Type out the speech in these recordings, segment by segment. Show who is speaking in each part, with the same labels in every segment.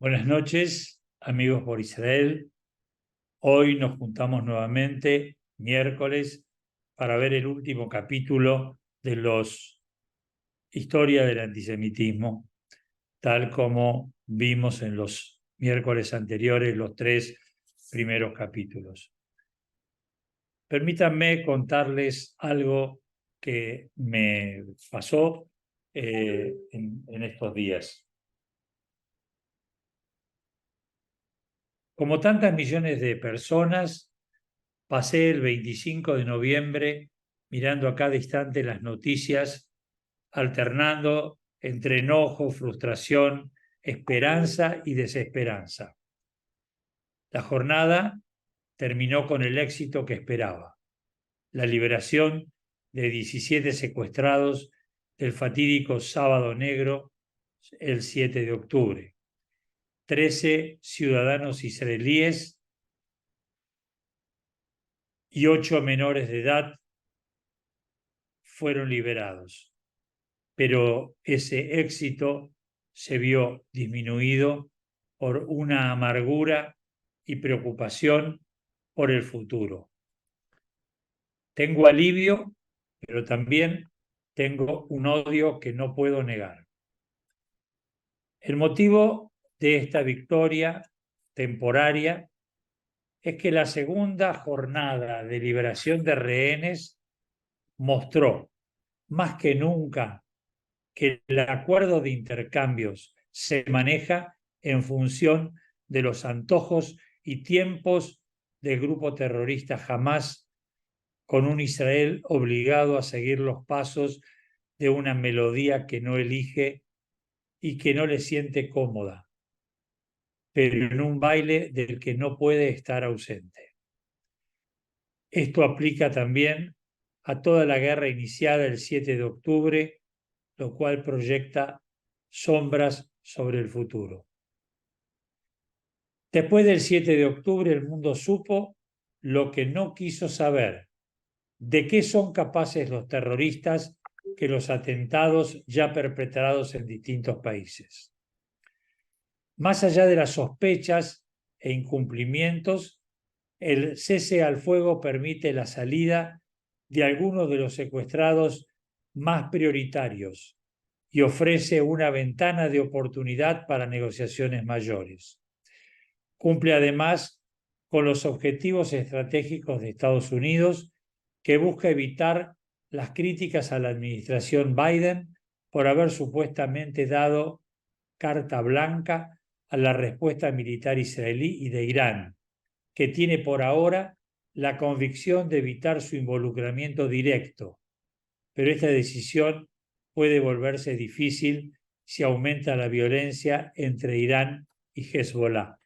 Speaker 1: Buenas noches, amigos por Israel. Hoy nos juntamos nuevamente, miércoles, para ver el último capítulo de los Historia del Antisemitismo, tal como vimos en los miércoles anteriores, los 3 primeros capítulos. Permítanme contarles algo que me pasó en estos días. Como tantas millones de personas, pasé el 25 de noviembre mirando a cada instante las noticias, alternando entre enojo, frustración, esperanza y desesperanza. La jornada terminó con el éxito que esperaba: la liberación de 17 secuestrados del fatídico Sábado Negro, el 7 de octubre. 13 ciudadanos israelíes y 8 menores de edad fueron liberados, pero ese éxito se vio disminuido por una amargura y preocupación por el futuro. Tengo alivio, pero también tengo un odio que no puedo negar. El motivo de esta victoria temporaria es que la segunda jornada de liberación de rehenes mostró más que nunca que el acuerdo de intercambios se maneja en función de los antojos y tiempos del grupo terrorista Hamás, con un Israel obligado a seguir los pasos de una melodía que no elige y que no le siente cómoda, pero en un baile del que no puede estar ausente. Esto aplica también a toda la guerra iniciada el 7 de octubre, lo cual proyecta sombras sobre el futuro. Después del 7 de octubre, el mundo supo lo que no quiso saber: de qué son capaces los terroristas que los atentados ya perpetrados en distintos países. Más allá de las sospechas e incumplimientos, el cese al fuego permite la salida de algunos de los secuestrados más prioritarios y ofrece una ventana de oportunidad para negociaciones mayores. Cumple además con los objetivos estratégicos de Estados Unidos, que busca evitar las críticas a la administración Biden por haber supuestamente dado carta blanca a la respuesta militar israelí y de Irán, que tiene por ahora la convicción de evitar su involucramiento directo, pero esta decisión puede volverse difícil si aumenta la violencia entre Irán y Hezbollah.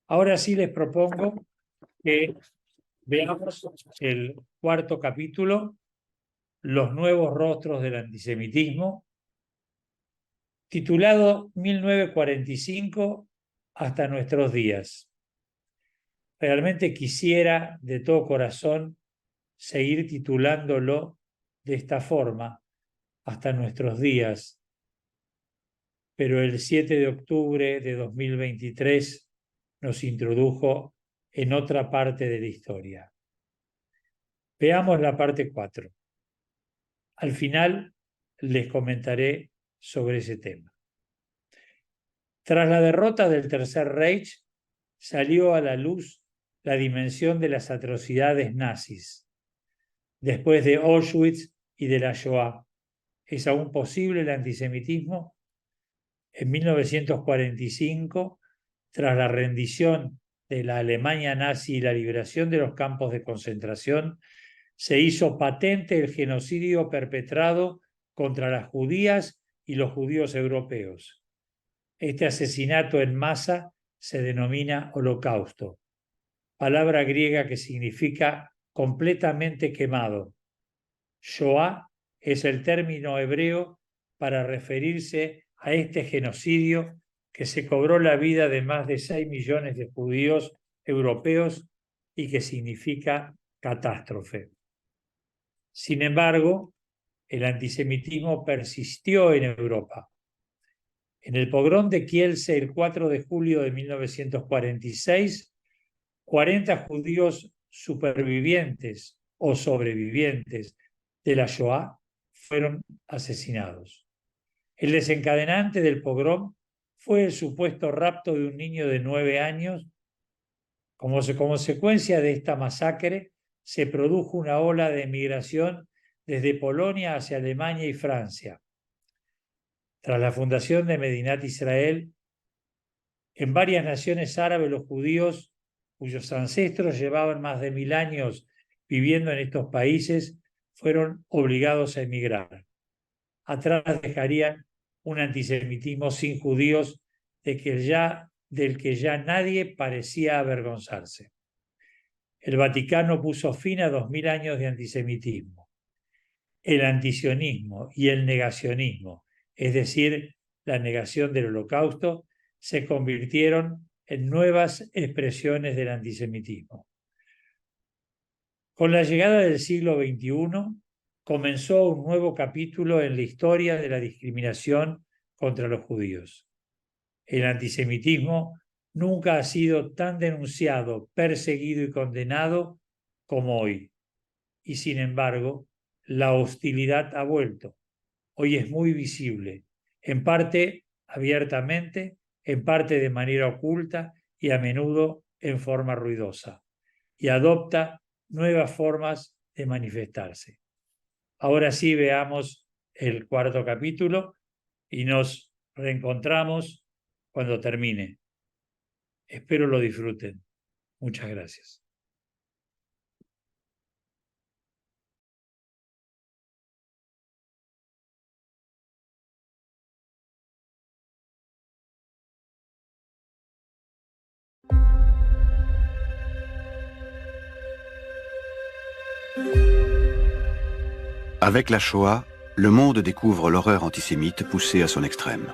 Speaker 1: Ahora sí les propongo que veamos el cuarto capítulo, Los nuevos rostros del antisemitismo, titulado 1945 hasta nuestros días. Realmente quisiera de todo corazón seguir titulándolo de esta forma, hasta nuestros días, pero el 7 de octubre de 2023 nos introdujo en otra parte de la historia. Veamos la parte 4. Al final les comentaré sobre ese tema. Tras la derrota del Tercer Reich, salió a la luz la dimensión de las atrocidades nazis. Después de Auschwitz y de la Shoah, ¿es aún posible el antisemitismo? En 1945, tras la rendición de la Alemania nazi y la liberación de los campos de concentración, se hizo patente el genocidio perpetrado contra las judías y los judíos europeos. Este asesinato en masa se denomina holocausto, palabra griega que significa completamente quemado. Shoah es el término hebreo para referirse a este genocidio que se cobró la vida de más de 6 millones de judíos europeos y que significa catástrofe. Sin embargo, el antisemitismo persistió en Europa. En el pogrom de Kielce el 4 de julio de 1946, 40 judíos supervivientes o sobrevivientes de la Shoah fueron asesinados. El desencadenante del pogrom fue el supuesto rapto de un niño de 9 años. Como consecuencia de esta masacre, se produjo una ola de emigración desde Polonia hacia Alemania y Francia. Tras la fundación de Medinat Israel, en varias naciones árabes los judíos, cuyos ancestros llevaban más de 1000 años viviendo en estos países, fueron obligados a emigrar. Atrás dejarían un antisemitismo sin judíos del que ya nadie parecía avergonzarse. El Vaticano puso fin a 2000 años de antisemitismo. El antisionismo y el negacionismo, es decir, la negación del Holocausto, se convirtieron en nuevas expresiones del antisemitismo. Con la llegada del siglo XXI, comenzó un nuevo capítulo en la historia de la discriminación contra los judíos. El antisemitismo nunca ha sido tan denunciado, perseguido y condenado como hoy. Y sin embargo, la hostilidad ha vuelto. Hoy es muy visible, en parte abiertamente, en parte de manera oculta y a menudo en forma ruidosa, y adopta nuevas formas de manifestarse. Ahora sí veamos el cuarto capítulo y nos reencontramos cuando termine. Espero lo disfruten. Muchas gracias.
Speaker 2: Avec la Shoah, le monde découvre l'horreur antisémite poussée à son extrême.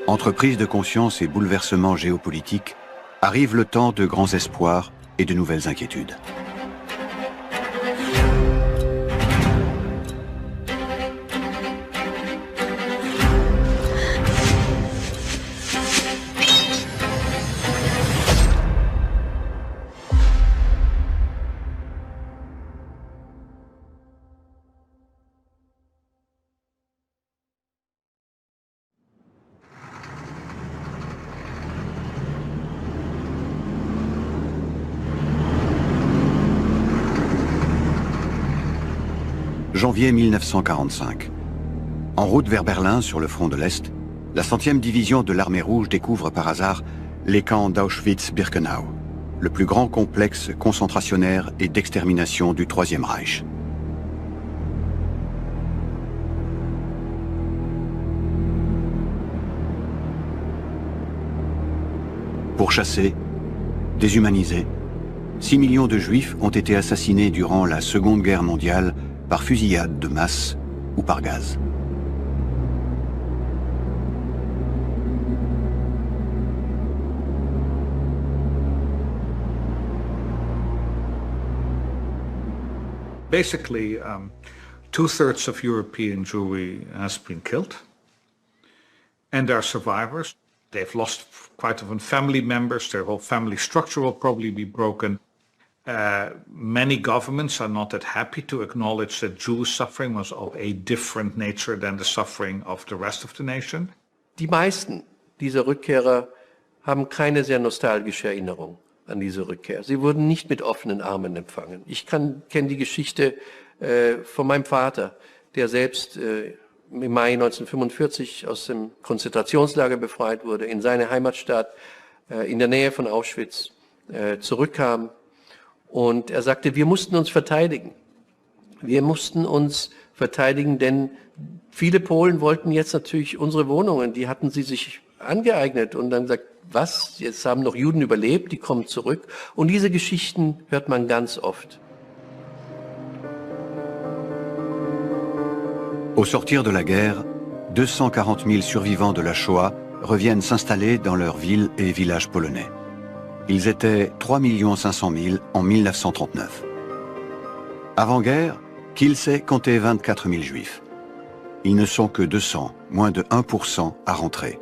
Speaker 2: Entre prise de conscience et bouleversement géopolitique, arrive le temps de grands espoirs et de nouvelles inquiétudes. Janvier 1945. En route vers Berlin, sur le front de l'Est, la 100e division de l'armée rouge découvre par hasard les camps d'Auschwitz-Birkenau, le plus grand complexe concentrationnaire et d'extermination du Troisième Reich. Pourchassés, déshumanisés, 6 millions de Juifs ont été assassinés durant la Seconde Guerre mondiale par fusillade de masse ou par gaz.
Speaker 3: Basically, 2/3 of European Jewry has been killed, and there are survivors. They've lost quite often family members. Their whole family structure will probably be broken. Many governments are not that happy to acknowledge that Jewish suffering was of a different nature than the suffering of the rest of the nation.
Speaker 4: Die meisten dieser Rückkehrer haben keine sehr nostalgische Erinnerung an diese Rückkehr. Sie wurden nicht mit offenen Armen empfangen. Ich kenne die Geschichte von meinem Vater, der selbst im Mai 1945 aus dem Konzentrationslager befreit wurde, in seine Heimatstadt in der Nähe von Auschwitz zurückkam. Und er sagte, wir mussten uns verteidigen. Wir mussten uns verteidigen, denn viele Polen wollten jetzt natürlich unsere Wohnungen, die hatten sie sich angeeignet und dann gesagt, was, jetzt haben noch Juden überlebt, die kommen zurück. Und diese Geschichten hört man ganz oft.
Speaker 2: Au sortir de la guerre, 240 000 survivants de la Shoah reviennent s'installer dans leurs villes et villages polonais. Ils étaient 3 500 000 en 1939. Avant-guerre, Kielce comptait 24 000 juifs. Ils ne sont que 200, moins de 1% à rentrer.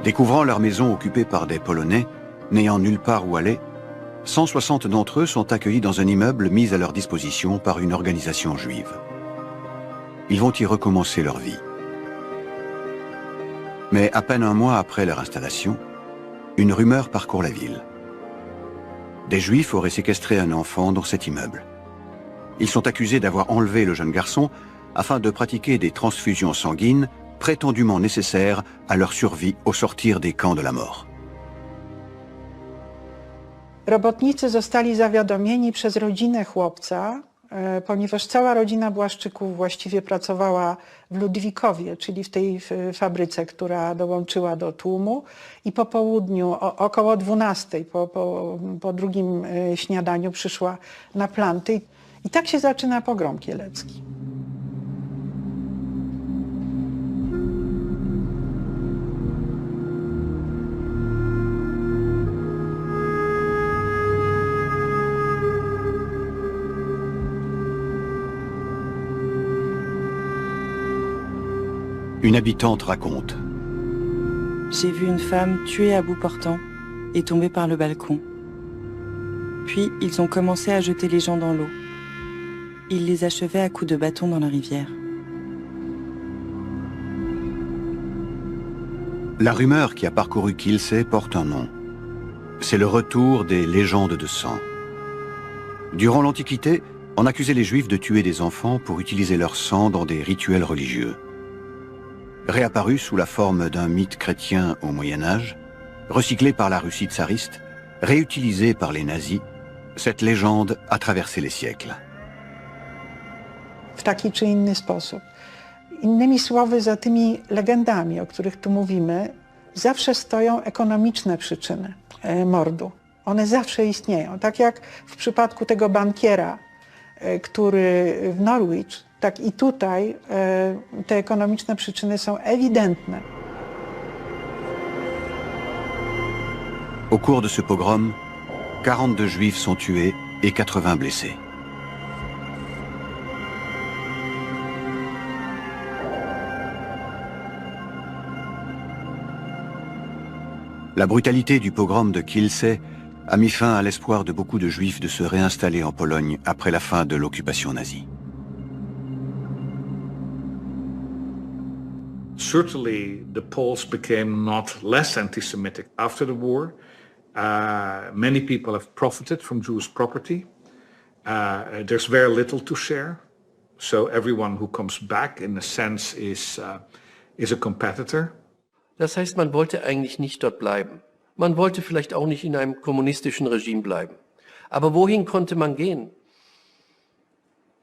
Speaker 2: Découvrant leur maison occupée par des Polonais, n'ayant nulle part où aller, 160 d'entre eux sont accueillis dans un immeuble mis à leur disposition par une organisation juive. Ils vont y recommencer leur vie. Mais à peine un mois après leur installation, une rumeur parcourt la ville. Des Juifs auraient séquestré un enfant dans cet immeuble. Ils sont accusés d'avoir enlevé le jeune garçon afin de pratiquer des transfusions sanguines prétendument nécessaires à leur survie au sortir des camps de la mort.
Speaker 5: Robotnicy zostali zawiadomieni przez rodzinę chłopca, ponieważ cała rodzina Błaszczyków właściwie pracowała w Ludwikowie, czyli w tej fabryce, która dołączyła do tłumu, i po południu, około 12, po drugim śniadaniu przyszła na planty. I tak się zaczyna pogrom kielecki.
Speaker 2: Une habitante raconte.
Speaker 6: J'ai vu une femme tuée à bout portant et tomber par le balcon. Puis ils ont commencé à jeter les gens dans l'eau. Ils les achevaient à coups de bâton dans la rivière.
Speaker 2: La rumeur qui a parcouru Kielce porte un nom. C'est le retour des légendes de sang. Durant l'Antiquité, on accusait les Juifs de tuer des enfants pour utiliser leur sang dans des rituels religieux. Réapparu sous la forme d'un mythe chrétien au Moyen-Âge, recyclé par la Russie tsariste, réutilisé par les nazis, cette légende a traversé les siècles.
Speaker 5: W taki czy inny sposób. Innymi słowy, za tymi legendami, o których tu mówimy, zawsze stoją ekonomiczne przyczyny mordu. One zawsze istnieją. Tak jak w przypadku tego bankiera, który w Norwich, tak i tutaj te ekonomiczne przyczyny są ewidentne.
Speaker 2: Au cours de ce pogrom, 42 Juifs sont tués et 80 blessés. La brutalité du pogrom de Kielce a mis fin à l'espoir de beaucoup de Juifs de se réinstaller en Pologne après la fin de l'occupation nazie.
Speaker 3: Certainly, the Poles became not less anti-Semitic after the war. Many people have profited from Jewish property. There's very little to share. So everyone who comes back, in a sense, is a competitor.
Speaker 4: Das heißt, man wollte eigentlich nicht dort bleiben. Man wollte vielleicht auch nicht in einem kommunistischen Regime bleiben. Aber wohin konnte man gehen?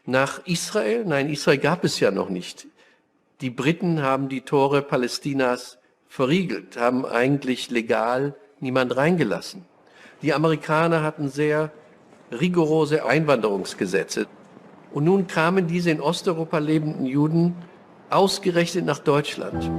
Speaker 4: Nach Israel? Nein, Israel gab es ja noch nicht. Die Briten haben die Tore Palästinas verriegelt, haben eigentlich legal niemand reingelassen. Die Amerikaner hatten sehr rigorose Einwanderungsgesetze. Und nun kamen diese in Osteuropa lebenden Juden ausgerechnet nach Deutschland.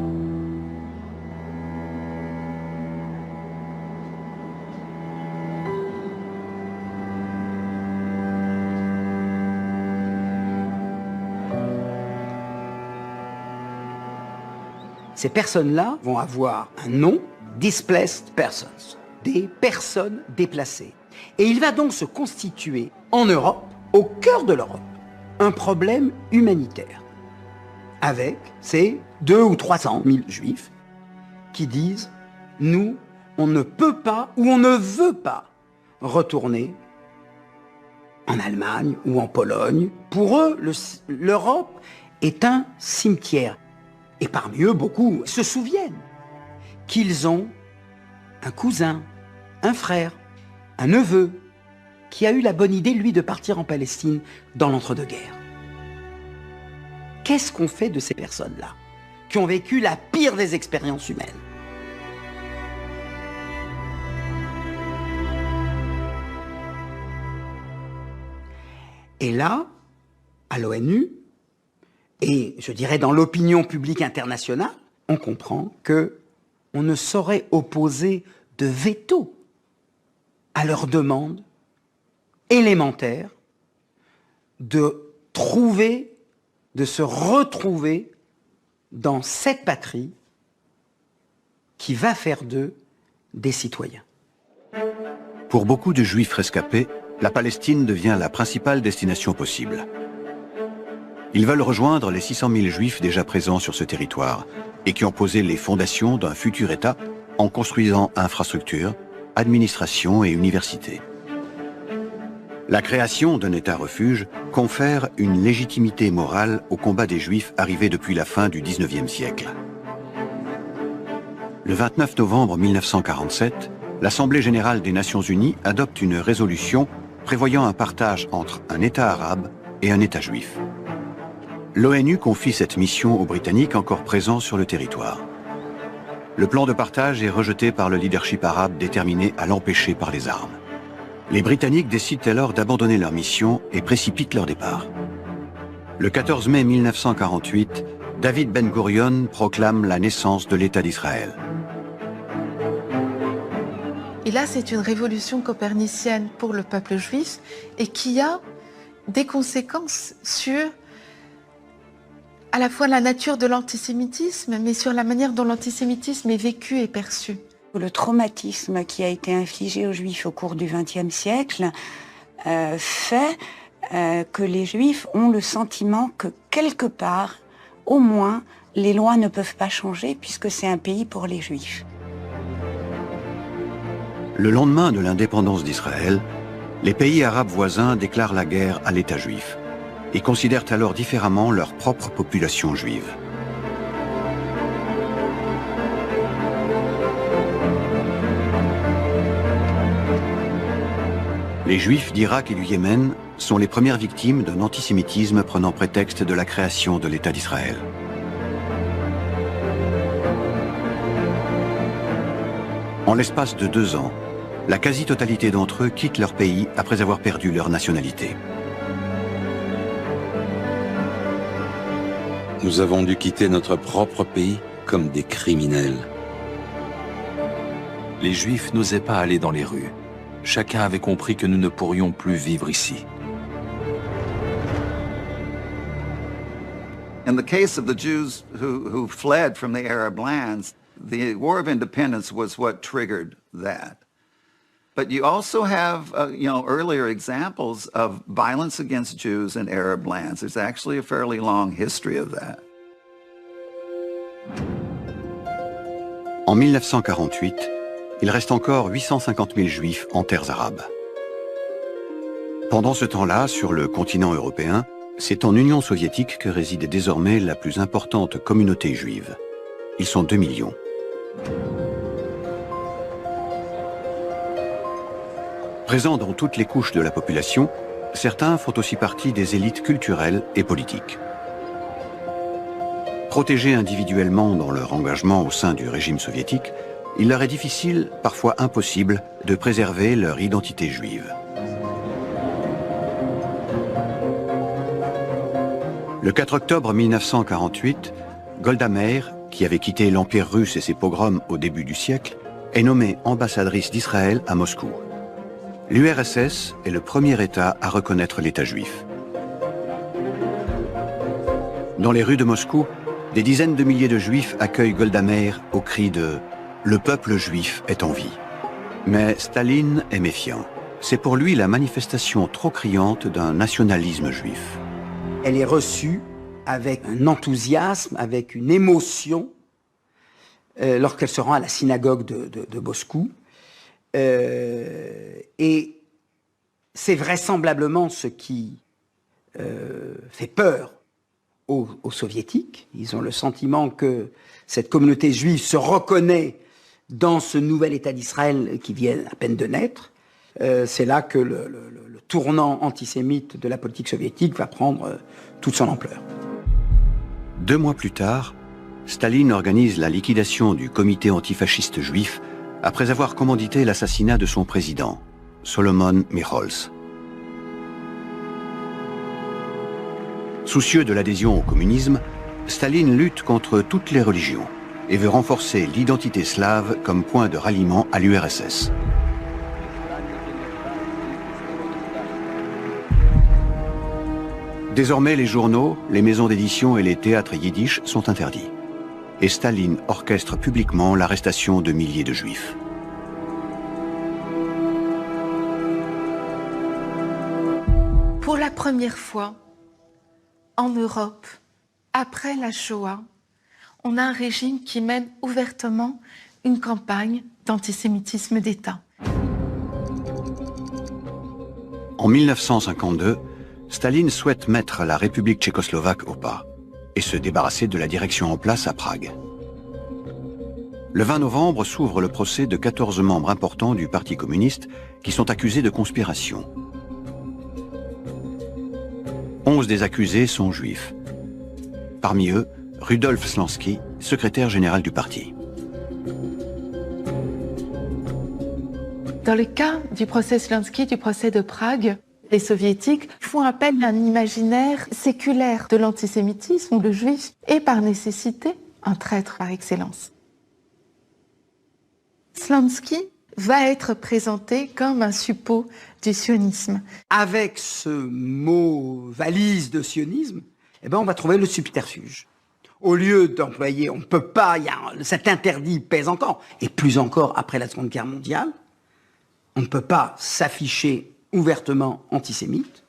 Speaker 7: Ces personnes-là vont avoir un nom, displaced persons, des personnes déplacées. Et il va donc se constituer en Europe, au cœur de l'Europe, un problème humanitaire. Avec ces 200 ou 300 000 juifs qui disent « Nous, on ne peut pas ou on ne veut pas retourner en Allemagne ou en Pologne. » Pour eux, l'Europe est un cimetière. Et parmi eux, beaucoup se souviennent qu'ils ont un cousin, un frère, un neveu, qui a eu la bonne idée, lui, de partir en Palestine dans l'entre-deux-guerres. Qu'est-ce qu'on fait de ces personnes-là, qui ont vécu la pire des expériences humaines? Et là, à l'ONU, et je dirais dans l'opinion publique internationale, on comprend qu'on ne saurait opposer de veto à leur demande élémentaire de se retrouver dans cette patrie qui va faire d'eux des citoyens.
Speaker 2: Pour beaucoup de Juifs rescapés, la Palestine devient la principale destination possible. Ils veulent rejoindre les 600 000 Juifs déjà présents sur ce territoire et qui ont posé les fondations d'un futur État en construisant infrastructures, administration et universités. La création d'un État-refuge confère une légitimité morale au combat des Juifs arrivés depuis la fin du XIXe siècle. Le 29 novembre 1947, l'Assemblée générale des Nations unies adopte une résolution prévoyant un partage entre un État arabe et un État juif. L'ONU confie cette mission aux Britanniques encore présents sur le territoire. Le plan de partage est rejeté par le leadership arabe déterminé à l'empêcher par les armes. Les Britanniques décident alors d'abandonner leur mission et précipitent leur départ. Le 14 mai 1948, David Ben Gurion proclame la naissance de l'État d'Israël.
Speaker 8: Et là, c'est une révolution copernicienne pour le peuple juif et qui a des conséquences sur à la fois la nature de l'antisémitisme, mais sur la manière dont l'antisémitisme est vécu et perçu.
Speaker 9: Le traumatisme qui a été infligé aux Juifs au cours du XXe siècle fait que les Juifs ont le sentiment que quelque part, au moins, les lois ne peuvent pas changer puisque c'est un pays pour les Juifs.
Speaker 2: Le lendemain de l'indépendance d'Israël, les pays arabes voisins déclarent la guerre à l'État juif et considèrent alors différemment leur propre population juive. Les Juifs d'Irak et du Yémen sont les premières victimes d'un antisémitisme prenant prétexte de la création de l'État d'Israël. En l'espace de 2 ans, la quasi-totalité d'entre eux quittent leur pays après avoir perdu leur nationalité.
Speaker 10: Nous avons dû quitter notre propre pays comme des criminels.
Speaker 11: Les Juifs n'osaient pas aller dans les rues. Chacun avait compris que nous ne pourrions plus vivre ici.
Speaker 12: In the case of the Jews who fled from the Arab lands, the War of Independence was what triggered that. But you also have, earlier examples of violence against Jews in Arab lands. There's actually a fairly long history of that.
Speaker 2: En 1948, il reste encore 850 000 Juifs en terres arabes. Pendant ce temps-là, sur le continent européen, c'est en Union soviétique que réside désormais la plus importante communauté juive. Ils sont 2 millions. Présents dans toutes les couches de la population, certains font aussi partie des élites culturelles et politiques. Protégés individuellement dans leur engagement au sein du régime soviétique, il leur est difficile, parfois impossible, de préserver leur identité juive. Le 4 octobre 1948, Golda Meir, qui avait quitté l'Empire russe et ses pogroms au début du siècle, est nommée ambassadrice d'Israël à Moscou. L'URSS est le premier État à reconnaître l'État juif. Dans les rues de Moscou, des dizaines de milliers de Juifs accueillent Golda Meir au cri de « Le peuple juif est en vie ». Mais Staline est méfiant. C'est pour lui la manifestation trop criante d'un nationalisme juif.
Speaker 7: Elle est reçue avec un enthousiasme, avec une émotion, lorsqu'elle se rend à la synagogue de Moscou. Et c'est vraisemblablement ce qui fait peur aux soviétiques. Ils ont le sentiment que cette communauté juive se reconnaît dans ce nouvel État d'Israël qui vient à peine de naître. C'est là que le tournant antisémite de la politique soviétique va prendre toute son ampleur.
Speaker 2: 2 mois plus tard, Staline organise la liquidation du comité antifasciste juif après avoir commandité l'assassinat de son président, Solomon Michols. Soucieux de l'adhésion au communisme, Staline lutte contre toutes les religions. et veut renforcer l'identité slave comme point de ralliement à l'URSS. Désormais, les journaux, les maisons d'édition et les théâtres yiddish sont interdits. Et Staline orchestre publiquement l'arrestation de milliers de juifs.
Speaker 8: Pour la première fois en Europe, après la Shoah, on a un régime qui mène ouvertement une campagne d'antisémitisme d'État.
Speaker 2: En 1952, Staline souhaite mettre la République tchécoslovaque au pas et se débarrasser de la direction en place à Prague. Le 20 novembre s'ouvre le procès de 14 membres importants du Parti communiste qui sont accusés de conspiration. 11 des accusés sont juifs. Parmi eux, Rudolf Slansky, secrétaire général du parti.
Speaker 8: Dans le cas du procès Slansky, du procès de Prague, les soviétiques font appel à un imaginaire séculaire de l'antisémitisme où le juif est par nécessité un traître par excellence. Slansky va être présenté comme un suppôt du sionisme.
Speaker 7: Avec ce mot valise de sionisme, eh ben on va trouver le subterfuge. Au lieu d'employer, on ne peut pas, cet interdit pèse encore, et plus encore après la Seconde Guerre mondiale, on ne peut pas s'afficher ouvertement antisémite,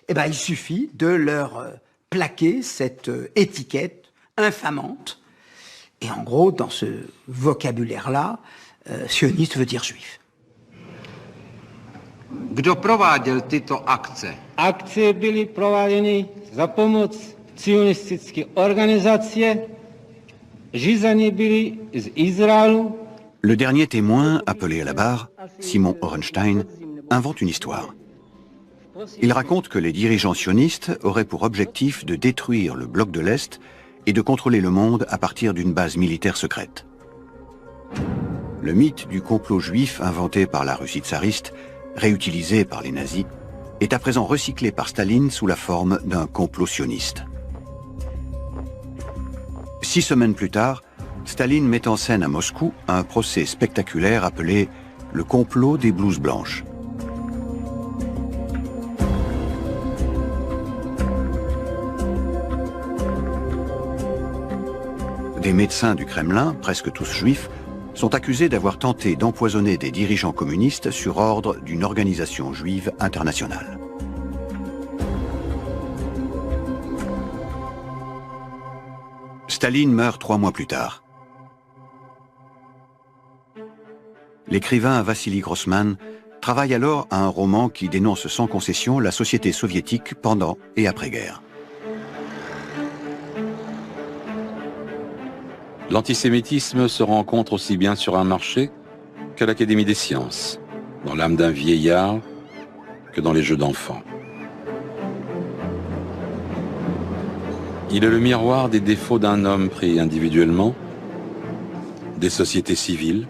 Speaker 7: eh ben il suffit de leur plaquer cette étiquette infamante. Et en gros, dans ce vocabulaire-là, sioniste veut dire juif.
Speaker 13: Kdo prováděl tyto akce?
Speaker 14: Akce byly prováděny za pomoc sionistické organizace, řízeny byly z Izraelu.
Speaker 2: Le dernier témoin, appelé à la barre, Simon Orenstein, invente une histoire. Il raconte que les dirigeants sionistes auraient pour objectif de détruire le bloc de l'Est et de contrôler le monde à partir d'une base militaire secrète. Le mythe du complot juif inventé par la Russie tsariste, réutilisé par les nazis, est à présent recyclé par Staline sous la forme d'un complot sioniste. 6 semaines plus tard, Staline met en scène à Moscou un procès spectaculaire appelé « le complot des blouses blanches ». Des médecins du Kremlin, presque tous juifs, sont accusés d'avoir tenté d'empoisonner des dirigeants communistes sur ordre d'une organisation juive internationale. Staline meurt 3 mois plus tard. L'écrivain Vassili Grossman travaille alors à un roman qui dénonce sans concession la société soviétique pendant et après-guerre.
Speaker 10: L'antisémitisme se rencontre aussi bien sur un marché qu'à l'Académie des sciences, dans l'âme d'un vieillard que dans les jeux d'enfants. Il est le miroir des défauts d'un homme pris individuellement, des sociétés civiles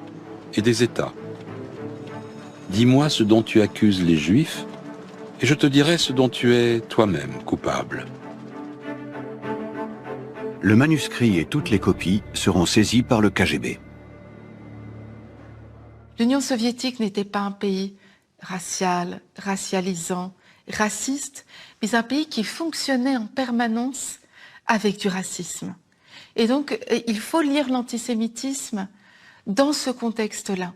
Speaker 10: et des États. Dis-moi ce dont tu accuses les Juifs et je te dirai ce dont tu es toi-même coupable.
Speaker 2: Le manuscrit et toutes les copies seront saisies par le KGB.
Speaker 8: L'Union soviétique n'était pas un pays racial, racialisant, raciste, mais un pays qui fonctionnait en permanence avec du racisme. Et donc, il faut lire l'antisémitisme dans ce contexte-là.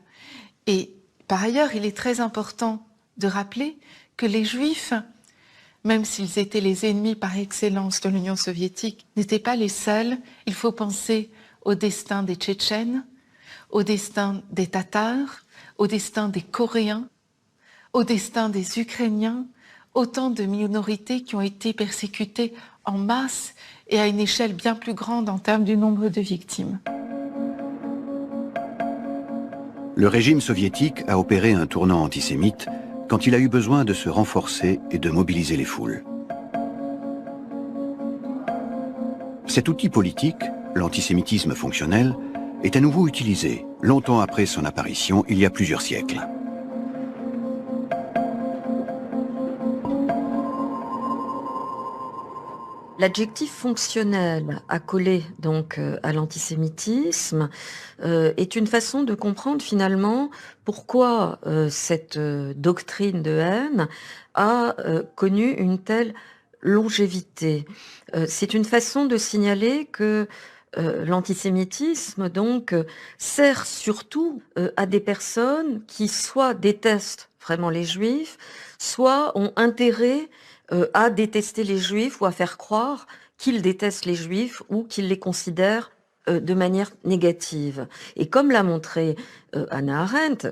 Speaker 8: Et par ailleurs, il est très important de rappeler que les Juifs, même s'ils étaient les ennemis par excellence de l'Union soviétique, n'étaient pas les seuls. Il faut penser au destin des Tchétchènes, au destin des Tatars, au destin des Coréens, au destin des Ukrainiens, autant de minorités qui ont été persécutées en masse et à une échelle bien plus grande en termes du nombre de victimes.
Speaker 2: Le régime soviétique a opéré un tournant antisémite quand il a eu besoin de se renforcer et de mobiliser les foules. Cet outil politique, l'antisémitisme fonctionnel, est à nouveau utilisé, longtemps après son apparition il y a plusieurs siècles.
Speaker 15: L'adjectif fonctionnel accolé donc à l'antisémitisme est une façon de comprendre finalement pourquoi cette doctrine de haine a connu une telle longévité. C'est une façon de signaler que l'antisémitisme donc sert surtout à des personnes qui soit détestent vraiment les juifs, soit ont intérêt à détester les juifs ou à faire croire qu'ils détestent les juifs ou qu'ils les considèrent de manière négative. Et comme l'a montré Hannah Arendt,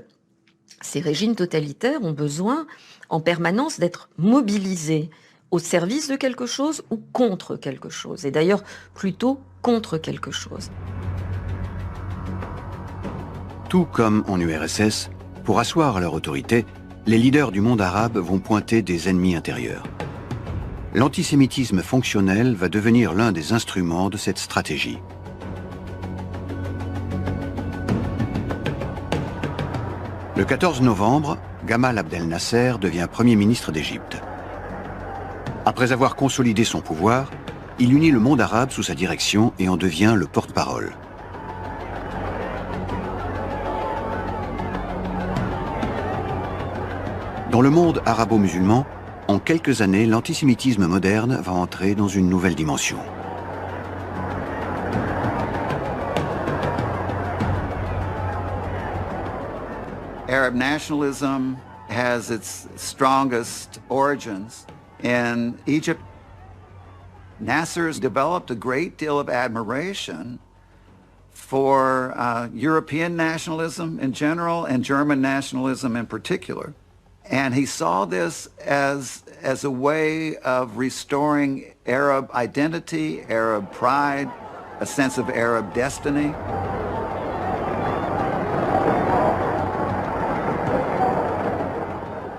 Speaker 15: ces régimes totalitaires ont besoin en permanence d'être mobilisés au service de quelque chose ou contre quelque chose. Et d'ailleurs, plutôt contre quelque chose.
Speaker 2: Tout comme en URSS, pour asseoir leur autorité, les leaders du monde arabe vont pointer des ennemis intérieurs. L'antisémitisme fonctionnel va devenir l'un des instruments de cette stratégie. Le 14 novembre, Gamal Abdel Nasser devient Premier ministre d'Égypte. Après avoir consolidé son pouvoir, il unit le monde arabe sous sa direction et en devient le porte-parole. Dans le monde arabo-musulman, en quelques années, l'antisémitisme moderne va entrer dans une nouvelle dimension.
Speaker 12: Arab nationalism has its strongest origins in Egypt. Nasser's developed a great deal of admiration for European nationalism in general and German nationalism in particular. And he saw this as a way of restoring Arab identity, Arab pride, a sense of Arab destiny.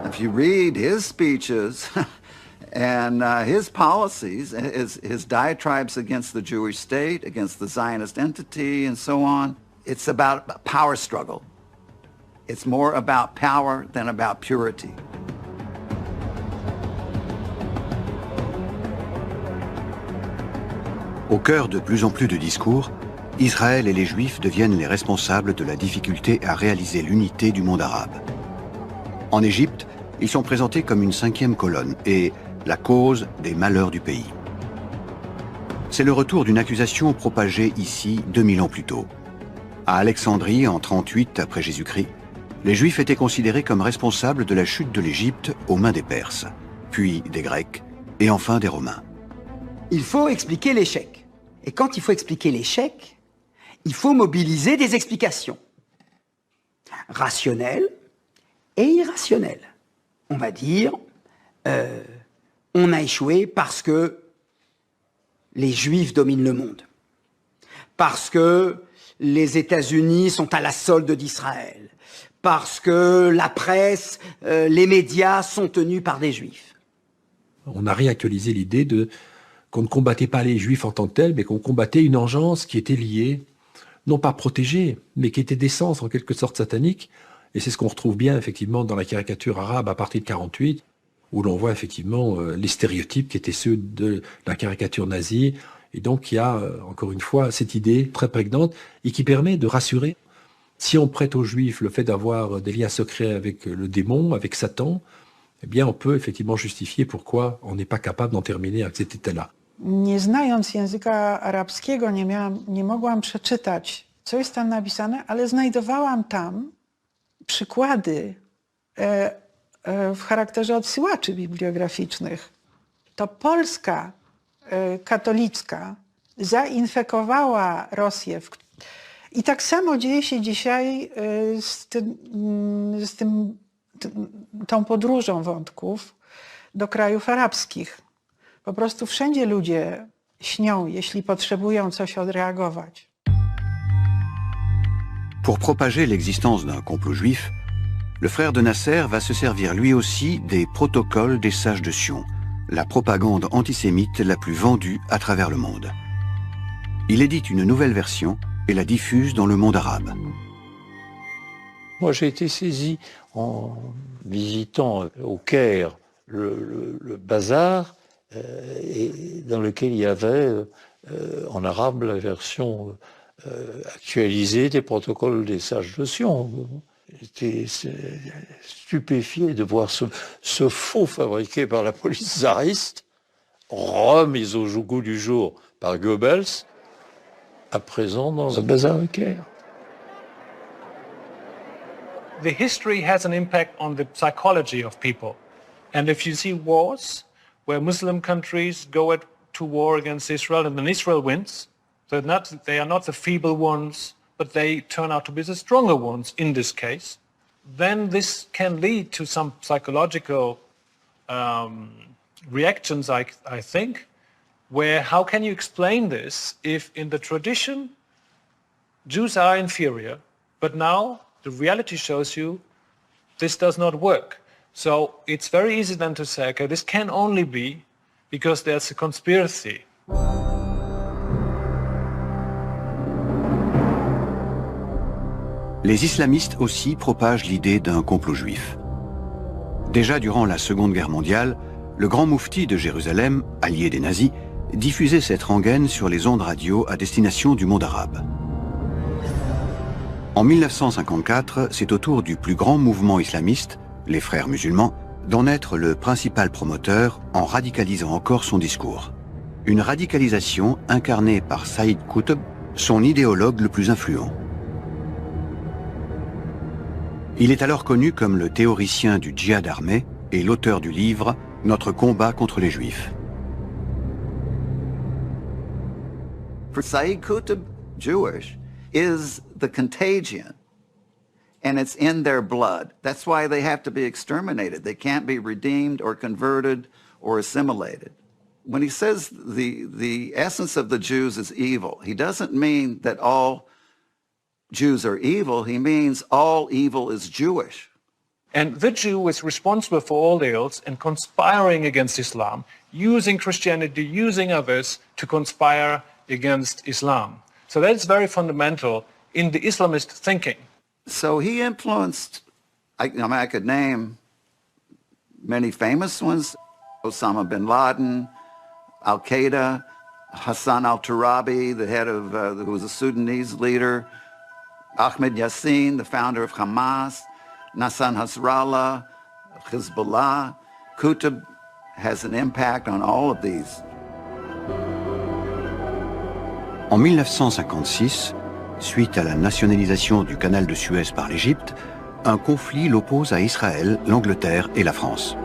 Speaker 12: If you read his speeches and his policies, his diatribes against the Jewish state, against the Zionist entity, and so on, it's about a power struggle. It's more about power than about purity.
Speaker 2: Au cœur de plus en plus de discours, Israël et les Juifs deviennent les responsables de la difficulté à réaliser l'unité du monde arabe. En Égypte, ils sont présentés comme une cinquième colonne et la cause des malheurs du pays. C'est le retour d'une accusation propagée ici 2000 ans plus tôt. À Alexandrie, en 38 après Jésus-Christ, les Juifs étaient considérés comme responsables de la chute de l'Égypte aux mains des Perses, puis des Grecs et enfin des Romains.
Speaker 7: Il faut expliquer l'échec. Et quand il faut expliquer l'échec, il faut mobiliser des explications rationnelles et irrationnelles. On va dire, on a échoué parce que les Juifs dominent le monde, parce que les États-Unis sont à la solde d'Israël, parce que la presse, les médias sont tenus par des Juifs.
Speaker 16: On a réactualisé l'idée qu'on ne combattait pas les Juifs en tant que tels, mais qu'on combattait une engeance qui était liée, non pas protégée, mais qui était d'essence en quelque sorte satanique. Et c'est ce qu'on retrouve bien effectivement dans la caricature arabe à partir de 48, où l'on voit effectivement les stéréotypes qui étaient ceux de la caricature nazie. Et donc il y a encore une fois cette idée très prégnante et qui permet de rassurer. Si on prête aux Juifs le fait d'avoir des liens secrets avec le démon, avec Satan, eh bien on peut effectivement justifier pourquoi on n'est pas capable d'en terminer avec cet état-là.
Speaker 5: Nie znając języka arabskiego, nie mogłam przeczytać, co jest tam napisane, ale znajdowałam tam przykłady w charakterze odsyłaczy bibliograficznych. To Polska katolicka zainfekowała Rosję. I tak samo dzieje się dzisiaj tą podróżą wątków do krajów arabskich. Po prostu wszędzie ludzie śnią, jeśli potrzebują coś odreagować.
Speaker 2: Pour propager l'existence d'un complot juif, le frère de Nasser va se servir lui aussi des protocoles des sages de Sion, la propagande antisémite la plus vendue à travers le monde. Il édite une nouvelle version et la diffuse dans le monde arabe.
Speaker 1: Moi, j'ai été saisi en visitant au Caire le bazar
Speaker 17: et dans lequel il y avait en arabe la version actualisée des protocoles des sages de Sion. J'étais stupéfié de voir ce faux fabriqué par la police tsariste, remis au goût du jour par Goebbels, à présent dans un bazar de Caire.
Speaker 18: The history has an impact on the psychology of people. And if you see wars where Muslim countries go to war against Israel and then Israel wins, they are not the feeble ones, but they turn out to be the stronger ones in this case, then this can lead to some psychological reactions, I think, where how can you explain this if in the tradition Jews are inferior, but now the reality shows you this does not work. So it's very easy then to say, okay, this can only be because there's a conspiracy.
Speaker 2: Les islamistes aussi propagent l'idée d'un complot juif. Déjà durant la Seconde Guerre mondiale, le grand moufti de Jérusalem, allié des nazis, diffusait cette rengaine sur les ondes radio à destination du monde arabe. En 1954, c'est au tour du plus grand mouvement islamiste, les Frères musulmans, d'en être le principal promoteur en radicalisant encore son discours. Une radicalisation incarnée par Saïd Qutb, son idéologue le plus influent. Il est alors connu comme le théoricien du djihad armé et l'auteur du livre « Notre combat contre les Juifs ».
Speaker 12: For Sayyid Qutb, Jewish is the contagion, and it's in their blood. That's why they have to be exterminated. They can't be redeemed or converted or assimilated. When he says the essence of the Jews is evil, he doesn't mean that all Jews are evil. He means all evil is Jewish.
Speaker 18: And the Jew is responsible for all ills and conspiring against Islam, using Christianity, using others to conspire against Islam. So that's very fundamental in the Islamist thinking.
Speaker 12: So he influenced, I could name many famous ones, Osama bin Laden, Al-Qaeda, Hassan al-Turabi, the head of, who was a Sudanese leader, Ahmed Yassin, the founder of Hamas, Nasser Nasrallah, Hezbollah. Qutb has an impact on all of these.
Speaker 2: En 1956, suite à la nationalisation du canal de Suez par l'Égypte, un conflit l'oppose à Israël, l'Angleterre et la France.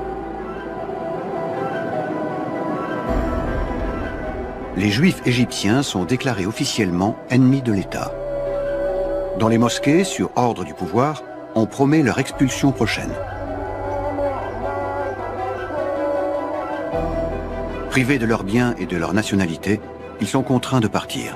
Speaker 2: Les Juifs égyptiens sont déclarés officiellement ennemis de l'État. Dans les mosquées, sur ordre du pouvoir, on promet leur expulsion prochaine. Privés de leurs biens et de leur nationalité, ils sont contraints de partir.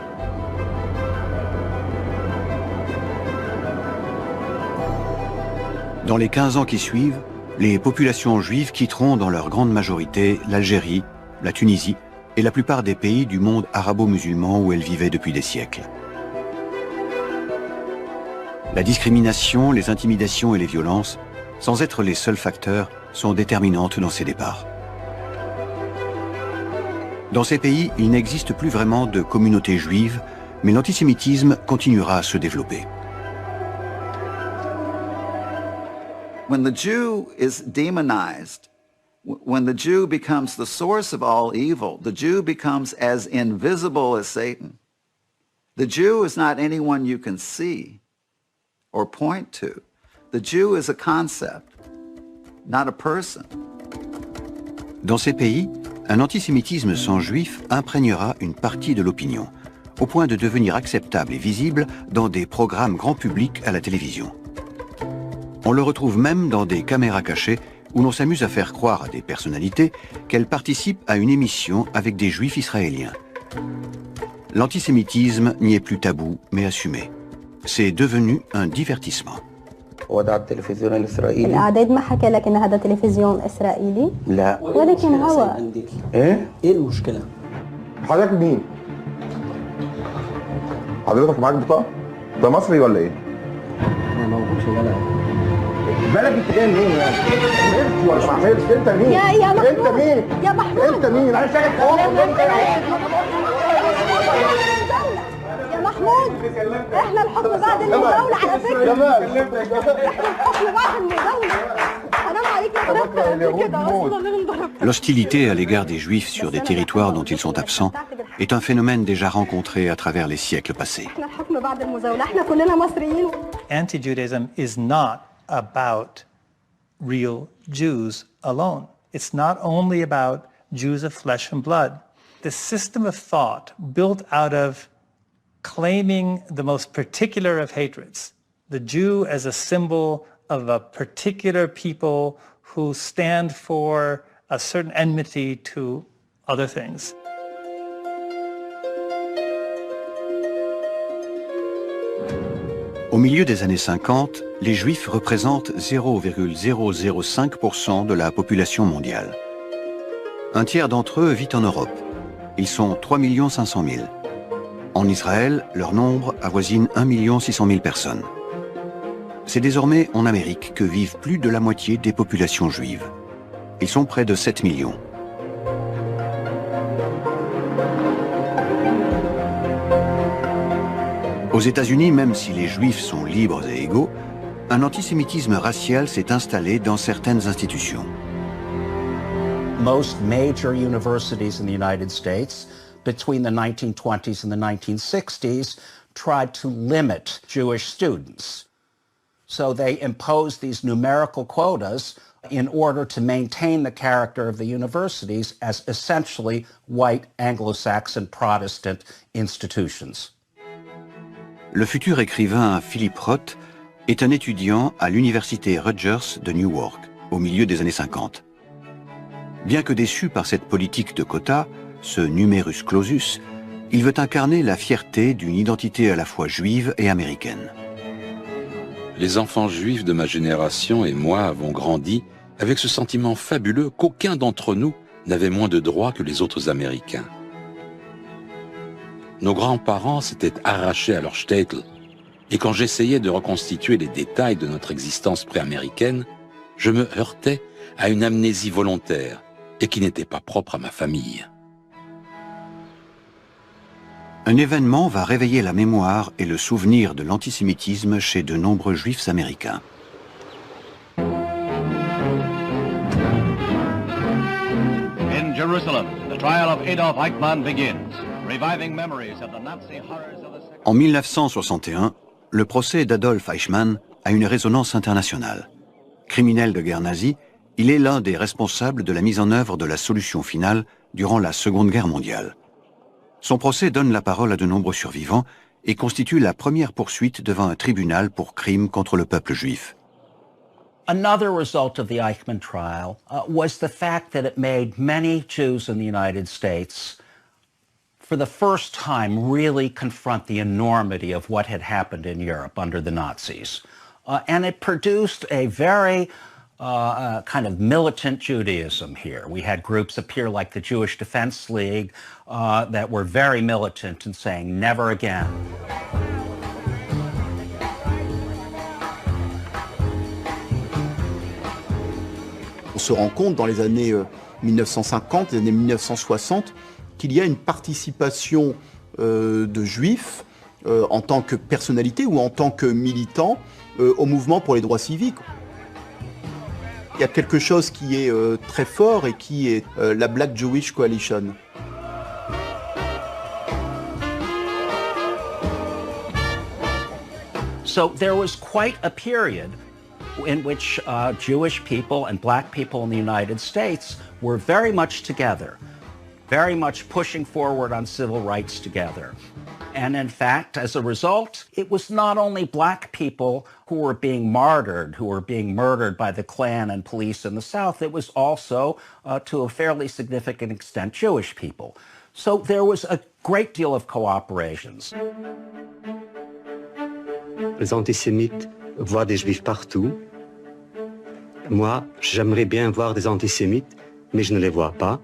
Speaker 2: Dans les 15 ans qui suivent, les populations juives quitteront dans leur grande majorité l'Algérie, la Tunisie et la plupart des pays du monde arabo-musulman où elles vivaient depuis des siècles. La discrimination, les intimidations et les violences, sans être les seuls facteurs, sont déterminantes dans ces départs. Dans ces pays, il n'existe plus vraiment de communauté juive, mais l'antisémitisme continuera à se développer.
Speaker 12: When the Jew is demonized, when the Jew becomes the source of all evil, the Jew becomes as invisible as Satan. The Jew is not anyone you can see or point to. The Jew is a concept, not a person.
Speaker 2: Dans ces pays, un antisémitisme sans juifs imprégnera une partie de l'opinion, au point de devenir acceptable et visible dans des programmes grand public à la télévision. On le retrouve même dans des caméras cachées où l'on s'amuse à faire croire à des personnalités qu'elles participent à une émission avec des juifs israéliens. L'antisémitisme n'y est plus tabou, mais assumé. C'est devenu un divertissement.
Speaker 19: وضع التلفزيون الإسرائيلي
Speaker 20: الإعداد ما حكى لك إن هذا تلفزيون إسرائيلي؟
Speaker 19: لا
Speaker 20: ولكن هو
Speaker 19: إيه المشكلة؟ حضرتك مين؟ حضرتك معاك بطاقة؟ ده مصري ولا إيه؟ أنا موجود في بلد بلد أنت جاي منين يعني؟ ولا ما عملتش أنت مين؟
Speaker 20: يا محمود
Speaker 19: أنت مين؟
Speaker 20: يا محمود
Speaker 19: انت مين؟ انا شايف
Speaker 20: يا محمود احنا الحكم بعد المداولة على فكرة. احنا الحكم بعد المداولة. حرام عليك يا رب كده اصلا نضرب.
Speaker 2: L'hostilité à l'égard des Juifs sur des territoires dont ils sont absents est un phénomène déjà rencontré à travers les siècles passés.
Speaker 20: احنا الحكم بعد المزاولة. احنا كلنا مصريين.
Speaker 21: Anti-Judaism is not about real Jews alone. It's not only about Jews of flesh and blood. The system of thought built out of claiming the most particular of hatreds, the Jew as a symbol of a particular people who stand for a certain enmity to other things.
Speaker 2: Au milieu des années 50, les Juifs représentent 0,005% de la population mondiale. Un tiers d'entre eux vit en Europe. Ils sont 3 500 000. En Israël, leur nombre avoisine 1 600 000 personnes. C'est désormais en Amérique que vivent plus de la moitié des populations juives. Ils sont près de 7 millions. Aux États-Unis, même si les Juifs sont libres et égaux, un antisémitisme racial s'est installé dans certaines institutions.
Speaker 22: Most major universities in the United States between the 1920s and the 1960s tried to limit Jewish students. So they imposed these numerical quotas in order to maintain the character of the universities as essentially white Anglo-Saxon Protestant institutions.
Speaker 2: Le futur écrivain Philip Roth est un étudiant à l'université Rutgers de Newark, au milieu des années 50. Bien que déçu par cette politique de quotas, ce numerus clausus, il veut incarner la fierté d'une identité à la fois juive et américaine.
Speaker 10: Les enfants juifs de ma génération et moi avons grandi avec ce sentiment fabuleux qu'aucun d'entre nous n'avait moins de droits que les autres Américains. Nos grands-parents s'étaient arrachés à leur shtetl, et quand j'essayais de reconstituer les détails de notre existence pré-américaine, je me heurtais à une amnésie volontaire et qui n'était pas propre à ma famille.
Speaker 2: Un événement va réveiller la mémoire et le souvenir de l'antisémitisme chez de nombreux juifs américains.
Speaker 23: In Jerusalem, the trial of Adolf Eichmann begins, reviving memories of the Nazi horrors of the
Speaker 2: En 1961, le procès d'Adolf Eichmann a une résonance internationale. Criminel de guerre nazie, il est l'un des responsables de la mise en œuvre de la solution finale durant la Seconde Guerre mondiale. Son procès donne la parole à de nombreux survivants et constitue la première poursuite devant un tribunal pour crimes contre le peuple juif.
Speaker 22: Another result of the Eichmann trial was the fact that it made many Jews in the United States, for the first time, really confront the enormity of what had happened in Europe under the Nazis. And it produced a very kind of militant Judaism here. We had groups appear like the Jewish Defense League that were very militant and saying, never again.
Speaker 24: On se rend compte dans les années 1950, les années 1960, qu'il y a une participation de juifs en tant que personnalité ou en tant que militants au mouvement pour les droits civiques. Il y a quelque chose qui est très fort et qui est la Black Jewish Coalition.
Speaker 22: So there was quite a period in which Jewish people and black people in the United States were very much together, very much pushing forward on civil rights together. And in fact, as a result, it was not only black people who were being martyred, who were being murdered by the Klan and police in the South, it was also, to a fairly significant extent, Jewish people. So there was a great deal of cooperation.
Speaker 25: Les antisémites voient des juifs partout. Moi, j'aimerais bien voir des antisémites, mais je ne les vois pas,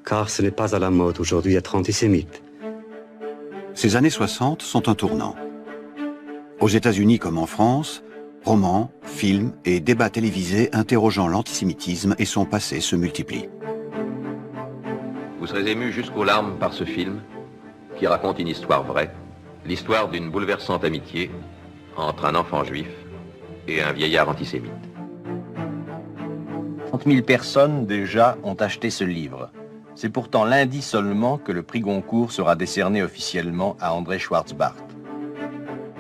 Speaker 25: car ce n'est pas à la mode aujourd'hui d'être antisémite.
Speaker 2: Ces années 60 sont un tournant. Aux États-Unis comme en France, romans, films et débats télévisés interrogeant l'antisémitisme et son passé se multiplient.
Speaker 3: Vous serez ému jusqu'aux larmes par ce film qui raconte une histoire vraie, l'histoire d'une bouleversante amitié entre un enfant juif et un vieillard antisémite.
Speaker 4: 30 000 personnes déjà ont acheté ce livre. C'est pourtant lundi seulement que le prix Goncourt sera décerné officiellement à André Schwarzbart.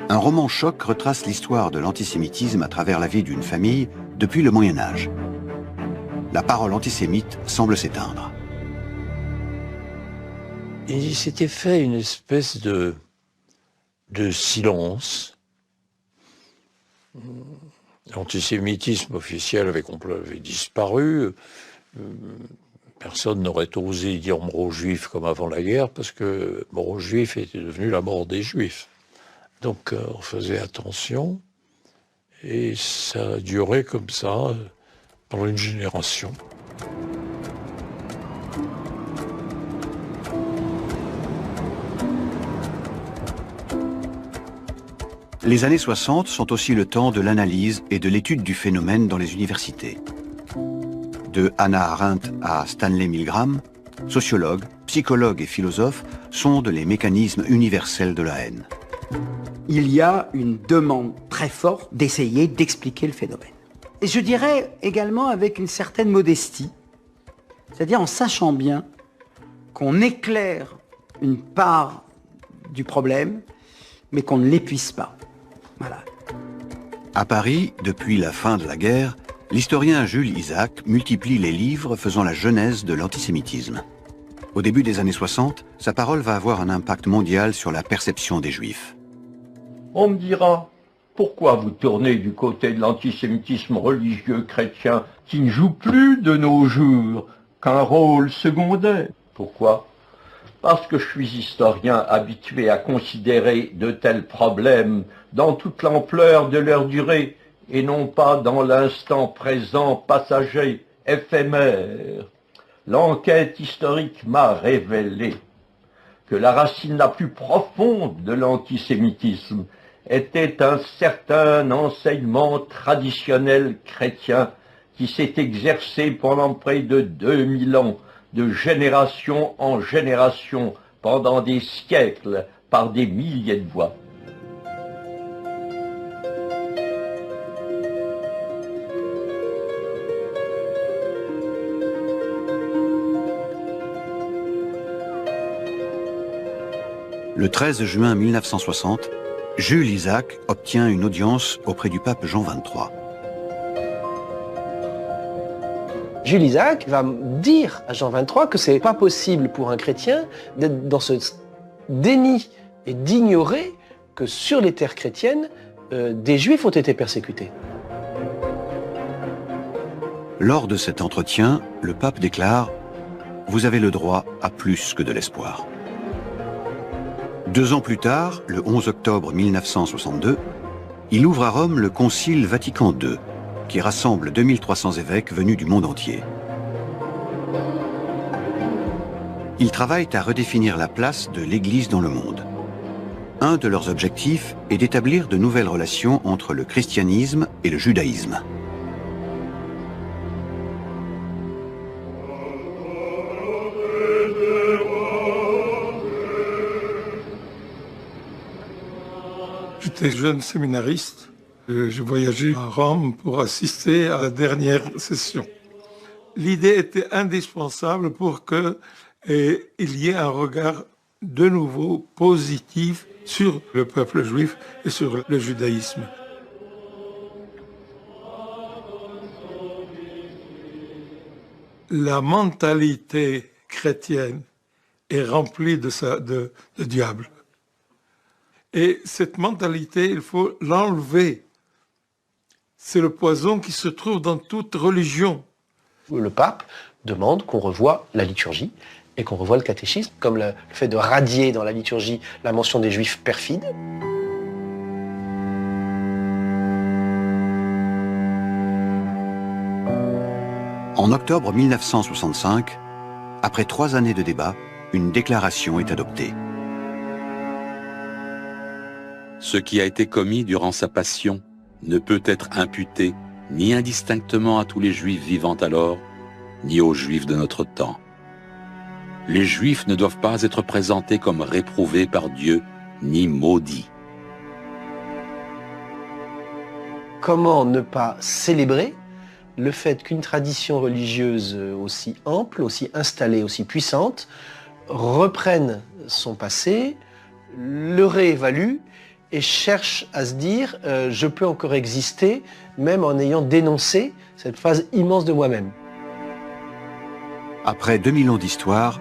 Speaker 2: Un roman choc retrace l'histoire de l'antisémitisme à travers la vie d'une famille depuis le Moyen-Âge. La parole antisémite semble s'éteindre.
Speaker 17: Il s'était fait une espèce de silence. L'antisémitisme officiel avait disparu. Personne n'aurait osé dire mort aux Juifs comme avant la guerre, parce que mort aux Juifs était devenu la mort des Juifs. Donc on faisait attention, et ça a duré comme ça pendant une génération.
Speaker 2: Les années 60 sont aussi le temps de l'analyse et de l'étude du phénomène dans les universités. De Hannah Arendt à Stanley Milgram, sociologues, psychologues et philosophes sondent les mécanismes universels de la haine.
Speaker 7: Il y a une demande très forte d'essayer d'expliquer le phénomène. Et je dirais également avec une certaine modestie, c'est-à-dire en sachant bien qu'on éclaire une part du problème, mais qu'on ne l'épuise pas. Voilà.
Speaker 2: À Paris, depuis la fin de la guerre, l'historien Jules Isaac multiplie les livres faisant la genèse de l'antisémitisme. Au début des années 60, sa parole va avoir un impact mondial sur la perception des Juifs.
Speaker 6: On me dira, pourquoi vous tournez du côté de l'antisémitisme religieux chrétien qui ne joue plus de nos jours qu'un rôle secondaire? Pourquoi? Parce que je suis historien habitué à considérer de tels problèmes dans toute l'ampleur de leur durée et non pas dans l'instant présent passager, éphémère. L'enquête historique m'a révélé que la racine la plus profonde de l'antisémitisme était un certain enseignement traditionnel chrétien qui s'est exercé pendant près de 2000 ans, de génération en génération, pendant des siècles, par des milliers de voix.
Speaker 2: Le 13 juin 1960, Jules Isaac obtient une audience auprès du pape Jean XXIII.
Speaker 9: Jules Isaac va dire à Jean XXIII que c'est pas possible pour un chrétien d'être dans ce déni et d'ignorer que sur les terres chrétiennes, des Juifs ont été persécutés.
Speaker 2: Lors de cet entretien, le pape déclare « Vous avez le droit à plus que de l'espoir ». 2 ans plus tard, le 11 octobre 1962, il ouvre à Rome le Concile Vatican II, qui rassemble 2300 évêques venus du monde entier. Ils travaillent à redéfinir la place de l'Église dans le monde. Un de leurs objectifs est d'établir de nouvelles relations entre le christianisme et le judaïsme.
Speaker 11: J'étais jeune séminariste. Je voyageais à Rome pour assister à la dernière session. L'idée était indispensable pour qu'il y ait un regard de nouveau positif sur le peuple juif et sur le judaïsme. La mentalité chrétienne est remplie de diable. Et cette mentalité, il faut l'enlever. C'est le poison qui se trouve dans toute religion.
Speaker 9: Le pape demande qu'on revoie la liturgie et qu'on revoie le catéchisme, comme le fait de radier dans la liturgie la mention des Juifs perfides.
Speaker 2: En octobre 1965, après 3 années de débat, une déclaration est adoptée.
Speaker 10: Ce qui a été commis durant sa passion ne peut être imputé ni indistinctement à tous les Juifs vivant alors, ni aux Juifs de notre temps. Les Juifs ne doivent pas être présentés comme réprouvés par Dieu ni maudits.
Speaker 9: Comment ne pas célébrer le fait qu'une tradition religieuse aussi ample, aussi installée, aussi puissante, reprenne son passé, le réévalue et cherche à se dire je peux encore exister même en ayant dénoncé cette phase immense de moi-même.
Speaker 2: Après 2000 ans d'histoire,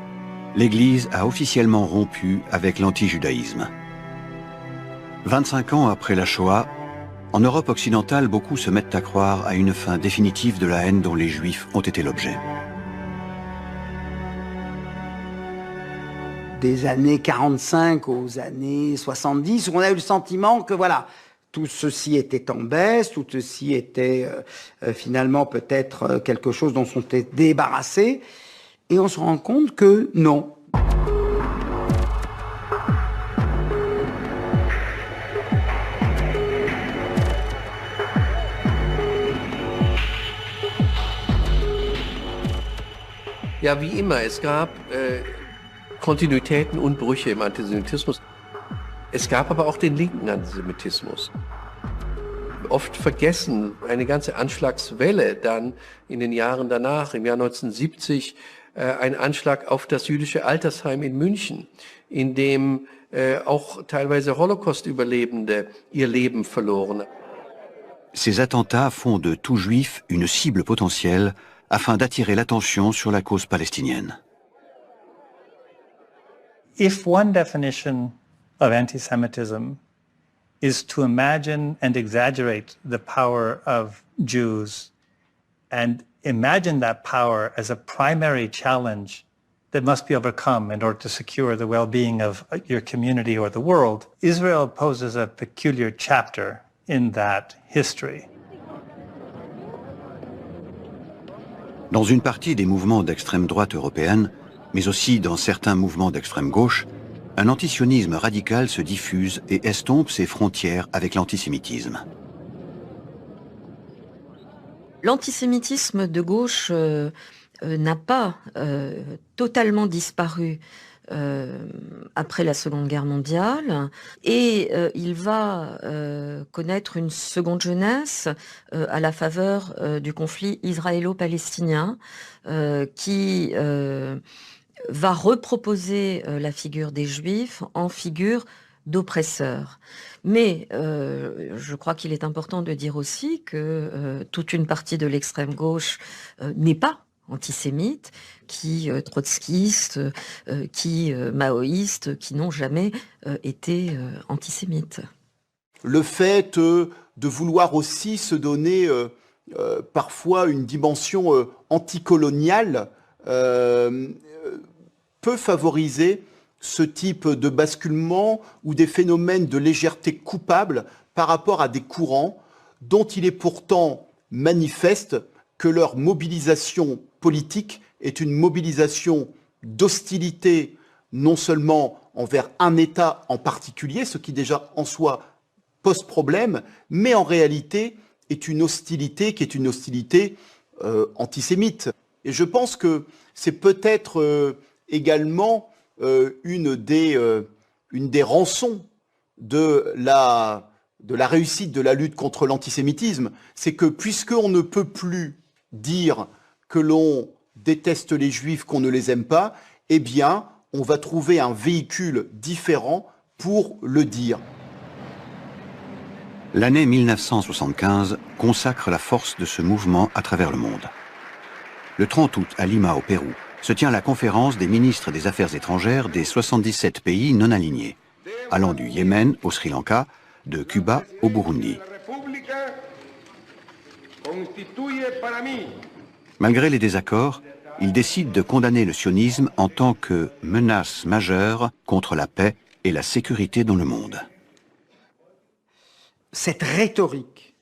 Speaker 2: l'Église a officiellement rompu avec l'anti-judaïsme. 25 ans après la Shoah, en Europe occidentale, beaucoup se mettent à croire à une fin définitive de la haine dont les Juifs ont été l'objet.
Speaker 7: Des années 45 aux années 70, où on a eu le sentiment que voilà, tout ceci était en baisse, tout ceci était finalement peut-être quelque chose dont on s'était débarrassé, et on se rend compte que non.
Speaker 8: Ja, wie immer, es gab Kontinuitäten und Brüche im Antisemitismus. Es gab aber auch den linken Antisemitismus. Oft vergessen, eine ganze Anschlagswelle dann in den Jahren danach, im Jahr 1970, ein Anschlag auf das jüdische Altersheim in München, in dem auch teilweise Holocaust-Überlebende ihr Leben verloren.
Speaker 2: Ces attentats font de tout juif une cible potentielle afin d'attirer l'attention sur la cause palestinienne.
Speaker 21: If one definition of anti-Semitism is to imagine and exaggerate the power of Jews and imagine that power as a primary challenge that must be overcome in order to secure the well-being of your community or the world, Israel poses a peculiar chapter in that history.
Speaker 2: Dans une partie des mouvements d'extrême droite européenne, mais aussi dans certains mouvements d'extrême gauche, un antisionisme radical se diffuse et estompe ses frontières avec l'antisémitisme.
Speaker 13: L'antisémitisme de gauche n'a pas totalement disparu après la Seconde Guerre mondiale et il va connaître une seconde jeunesse à la faveur du conflit israélo-palestinien qui va reproposer la figure des Juifs en figure d'oppresseurs. Mais je crois qu'il est important de dire aussi que toute une partie de l'extrême gauche n'est pas antisémites, qui trotskistes, qui maoïstes, qui n'ont jamais été antisémites.
Speaker 24: Le fait de vouloir aussi se donner parfois une dimension anticoloniale peut favoriser ce type de basculement ou des phénomènes de légèreté coupable par rapport à des courants dont il est pourtant manifeste que leur mobilisation politique est une mobilisation d'hostilité non seulement envers un État en particulier, ce qui déjà en soi pose problème, mais en réalité est une hostilité qui est une hostilité antisémite. Et je pense que c'est peut-être également une des rançons de la réussite de la lutte contre l'antisémitisme, c'est que puisqu'on ne peut plus dire que l'on déteste les Juifs, qu'on ne les aime pas, eh bien, on va trouver un véhicule différent pour le dire.
Speaker 2: L'année 1975 consacre la force de ce mouvement à travers le monde. Le 30 août, à Lima, au Pérou, se tient la conférence des ministres des Affaires étrangères des 77 pays non alignés, allant du Yémen au Sri Lanka, de Cuba au Burundi. Malgré les désaccords, ils décident de condamner le sionisme en tant que menace majeure contre la paix et la sécurité dans le monde.
Speaker 7: Cette rhétorique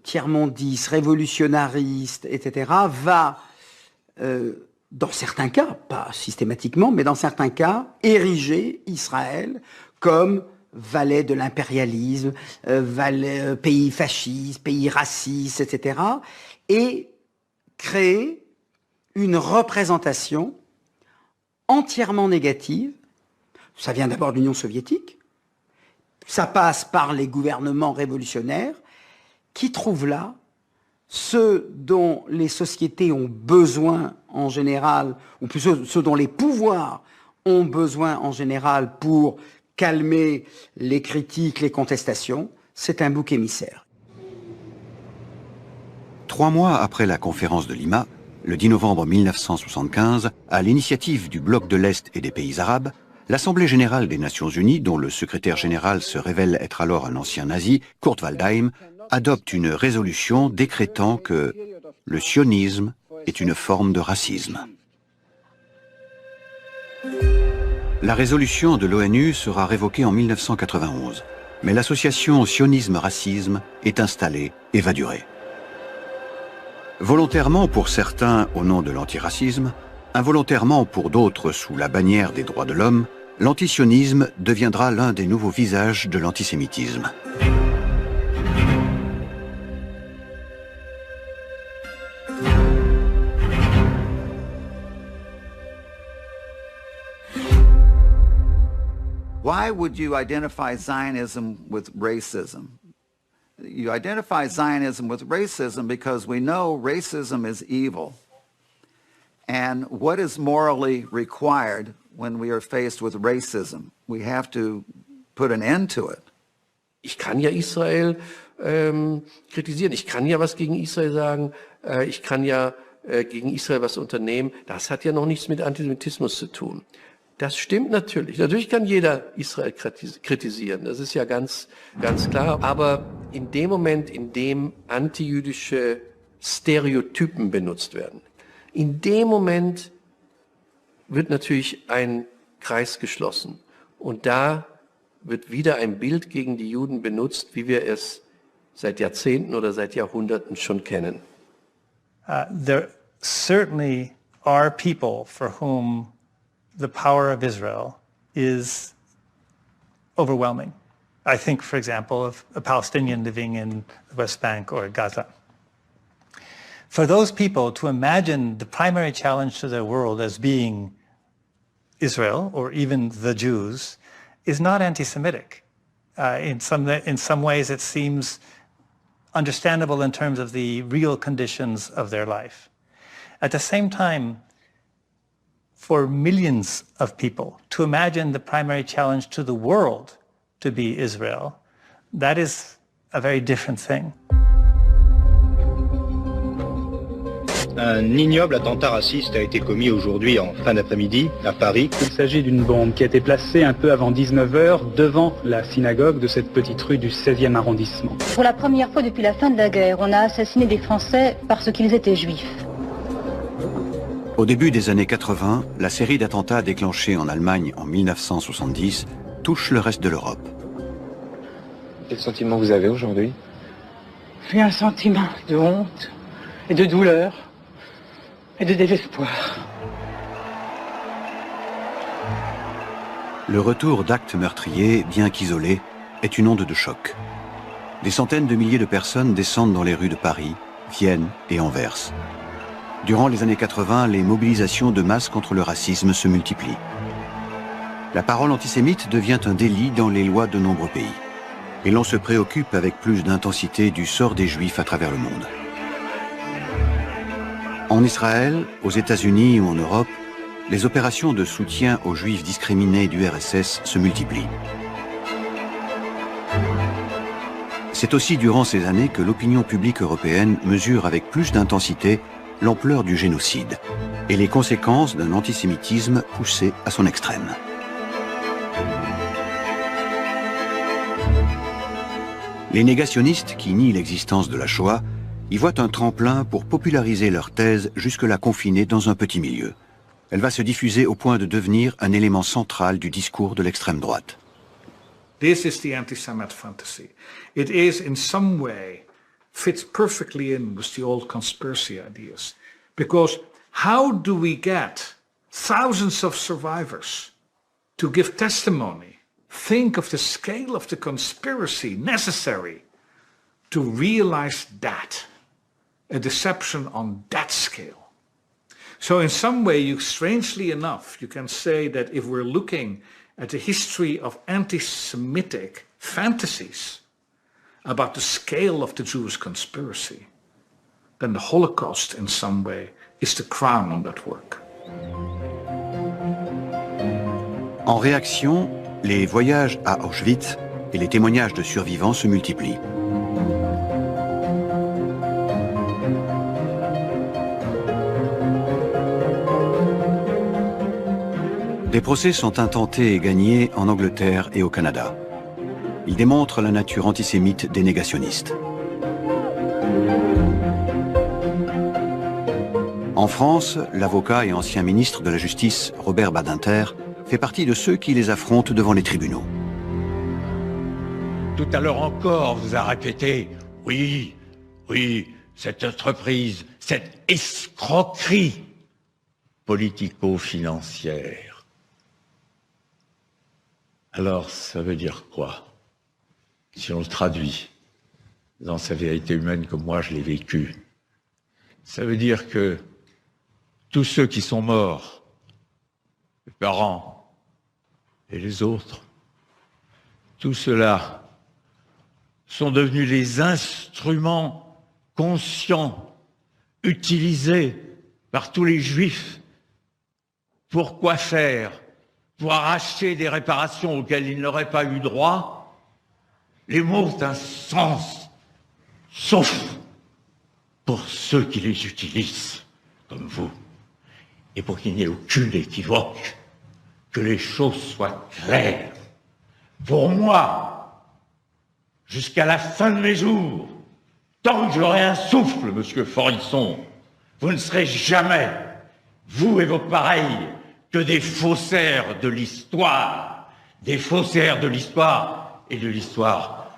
Speaker 7: tiers-mondiste, révolutionnariste, etc., va, dans certains cas, pas systématiquement, mais dans certains cas, ériger Israël comme valet de l'impérialisme, pays fasciste, pays raciste, etc., et créer une représentation entièrement négative. Ça vient d'abord de l'Union soviétique. Ça passe par les gouvernements révolutionnaires qui trouvent là ce dont les sociétés ont besoin en général, ou plutôt ce dont les pouvoirs ont besoin en général pour calmer les critiques, les contestations. C'est un bouc émissaire.
Speaker 2: 3 mois après la conférence de Lima, le 10 novembre 1975, à l'initiative du Bloc de l'Est et des pays arabes, l'Assemblée générale des Nations unies, dont le secrétaire général se révèle être alors un ancien nazi, Kurt Waldheim, adopte une résolution décrétant que le sionisme est une forme de racisme. La résolution de l'ONU sera révoquée en 1991, mais l'association sionisme-racisme est installée et va durer. Volontairement pour certains au nom de l'antiracisme, involontairement pour d'autres sous la bannière des droits de l'homme, l'antisionisme deviendra l'un des nouveaux visages de l'antisémitisme.
Speaker 12: Why would you identify Zionism with racism? You identify Zionism with racism because we know racism is evil. And what is morally required when we are faced with racism? We have to put an end to it.
Speaker 8: Ich kann ja Israel kritisieren, ich kann ja was gegen Israel sagen, ich kann ja gegen Israel was unternehmen. Das hat ja noch nichts mit Antisemitismus zu tun. Das stimmt natürlich. Natürlich kann jeder Israel kritisieren, das ist ja ganz klar. Aber in dem Moment, in dem antijüdische Stereotypen benutzt werden, in dem Moment wird natürlich ein Kreis geschlossen. Und da wird wieder ein Bild gegen die Juden benutzt, wie wir es seit Jahrzehnten oder seit Jahrhunderten schon kennen.
Speaker 21: There certainly are people for whom the power of Israel is overwhelming. I think, for example, of a Palestinian living in the West Bank or Gaza. For those people to imagine the primary challenge to their world as being Israel or even the Jews is not anti-Semitic. In some ways it seems understandable in terms of the real conditions of their life. At the same time, for millions of people to imagine the primary challenge to the world to be Israel, that is a very different thing.
Speaker 1: Un ignoble attentat raciste a été commis aujourd'hui en fin d'après-midi à Paris. Il s'agit d'une bombe qui a été placée un peu avant 19h devant la synagogue de cette petite rue du 16e arrondissement.
Speaker 5: Pour la première fois depuis la fin de la guerre, on a assassiné des Français parce qu'ils étaient juifs.
Speaker 2: Au début des années 80, la série d'attentats déclenchés en Allemagne en 1970 touche le reste de l'Europe.
Speaker 14: Quel sentiment vous avez aujourd'hui?
Speaker 15: J'ai un sentiment de honte et de douleur et de désespoir.
Speaker 2: Le retour d'actes meurtriers, bien qu'isolés, est une onde de choc. Des centaines de milliers de personnes descendent dans les rues de Paris, Vienne et Anvers. Durant les années 80, les mobilisations de masse contre le racisme se multiplient. La parole antisémite devient un délit dans les lois de nombreux pays. Et l'on se préoccupe avec plus d'intensité du sort des Juifs à travers le monde. En Israël, aux États-Unis ou en Europe, les opérations de soutien aux Juifs discriminés du RSS se multiplient. C'est aussi durant ces années que l'opinion publique européenne mesure avec plus d'intensité l'ampleur du génocide et les conséquences d'un antisémitisme poussé à son extrême. Les négationnistes qui nient l'existence de la Shoah y voient un tremplin pour populariser leur thèse jusque-là confinée dans un petit milieu. Elle va se diffuser au point de devenir un élément central du discours de l'extrême droite.
Speaker 18: This is the anti-Semite fantasy. It is in some way fits perfectly in with the old conspiracy ideas. Because how do we get thousands of survivors to give testimony? Think of the scale of the conspiracy necessary to realize that, a deception on that scale. So in some way, strangely enough, you can say that if we're looking at the history of anti-Semitic fantasies about the scale of the Jewish conspiracy, then the Holocaust in some way is the crown on that work.
Speaker 2: En réaction, les voyages à Auschwitz et les témoignages de survivants se multiplient. Des procès sont intentés et gagnés en Angleterre et au Canada. Ils démontrent la nature antisémite des négationnistes. En France, l'avocat et ancien ministre de la Justice, Robert Badinter, fait partie de ceux qui les affrontent devant les tribunaux.
Speaker 16: Tout à l'heure encore, vous a répété, oui, cette entreprise, cette escroquerie politico-financière. Alors, ça veut dire quoi? Si on le traduit dans sa vérité humaine comme moi je l'ai vécu, ça veut dire que tous ceux qui sont morts, les parents et les autres, tout cela sont devenus les instruments conscients, utilisés par tous les Juifs. Pour quoi faire? Pour arracher des réparations auxquelles ils n'auraient pas eu droit? Les mots ont un sens, sauf pour ceux qui les utilisent, comme vous. Et pour qu'il n'y ait aucune équivoque, que les choses soient claires. Pour moi, jusqu'à la fin de mes jours, tant que j'aurai un souffle, monsieur Forisson, vous ne serez jamais, vous et vos pareils, que des faussaires de l'histoire. Des faussaires de l'histoire, et de l'histoire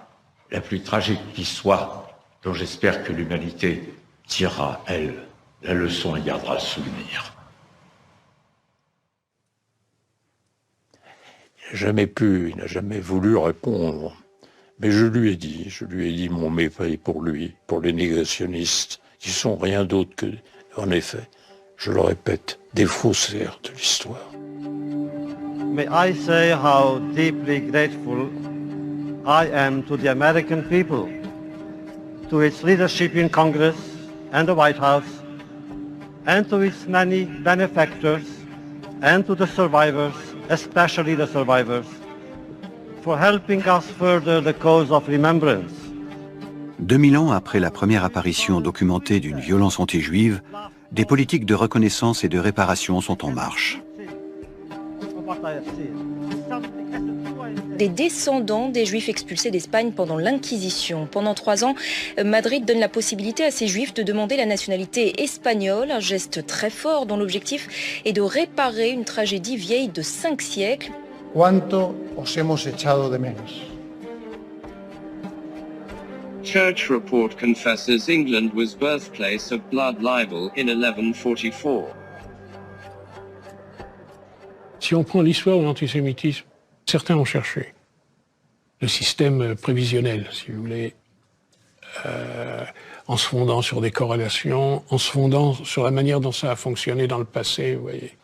Speaker 16: la plus tragique qui soit, dont j'espère que l'humanité tirera, elle, la leçon et gardera le souvenir.
Speaker 17: Il n'a jamais voulu répondre. Mais je lui ai dit mon mépris pour lui, pour les négationnistes, qui sont rien d'autre que, en effet, je le répète, des faussaires de l'histoire.
Speaker 19: May I say how deeply grateful I am to the American people, to its leadership in Congress and the White House, and to its many benefactors, and to the survivors, especially the survivors, for helping us further the cause of remembrance.
Speaker 2: 2000 ans après la première apparition documentée d'une violence anti-juive, des politiques de reconnaissance et de réparation sont en marche.
Speaker 20: Des descendants des Juifs expulsés d'Espagne pendant l'Inquisition. Pendant 3 ans, Madrid donne la possibilité à ces Juifs de demander la nationalité espagnole, un geste très fort dont l'objectif est de réparer une tragédie vieille de 5 siècles.
Speaker 22: ¿Cuánto os hemos echado de menos?
Speaker 23: Church report confesses England was birthplace of blood libel in 1144.
Speaker 26: Si on prend l'histoire de l'antisémitisme, certains ont cherché le système prévisionnel, si vous voulez, en se fondant sur des corrélations, en se fondant sur la manière dont ça a fonctionné dans le passé, vous voyez.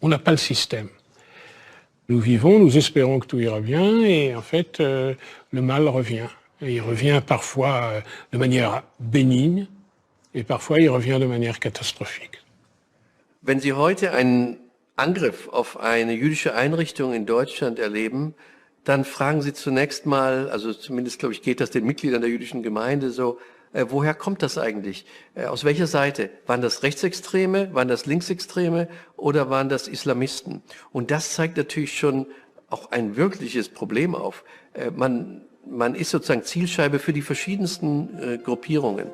Speaker 26: On n'a pas le système. Nous vivons, nous espérons que tout ira bien, et en fait, le mal revient. Et il revient parfois de manière bénigne, et parfois il revient de manière catastrophique.
Speaker 8: Wenn Sie heute einen Angriff auf eine jüdische Einrichtung in Deutschland erleben, dann fragen Sie zunächst mal, also zumindest glaube ich geht das den Mitgliedern der jüdischen Gemeinde so, woher kommt das eigentlich? Aus welcher Seite? Waren das Rechtsextreme, waren das Linksextreme oder waren das Islamisten? Und das zeigt natürlich schon auch ein wirkliches Problem auf. Man ist sozusagen Zielscheibe für die verschiedensten Gruppierungen.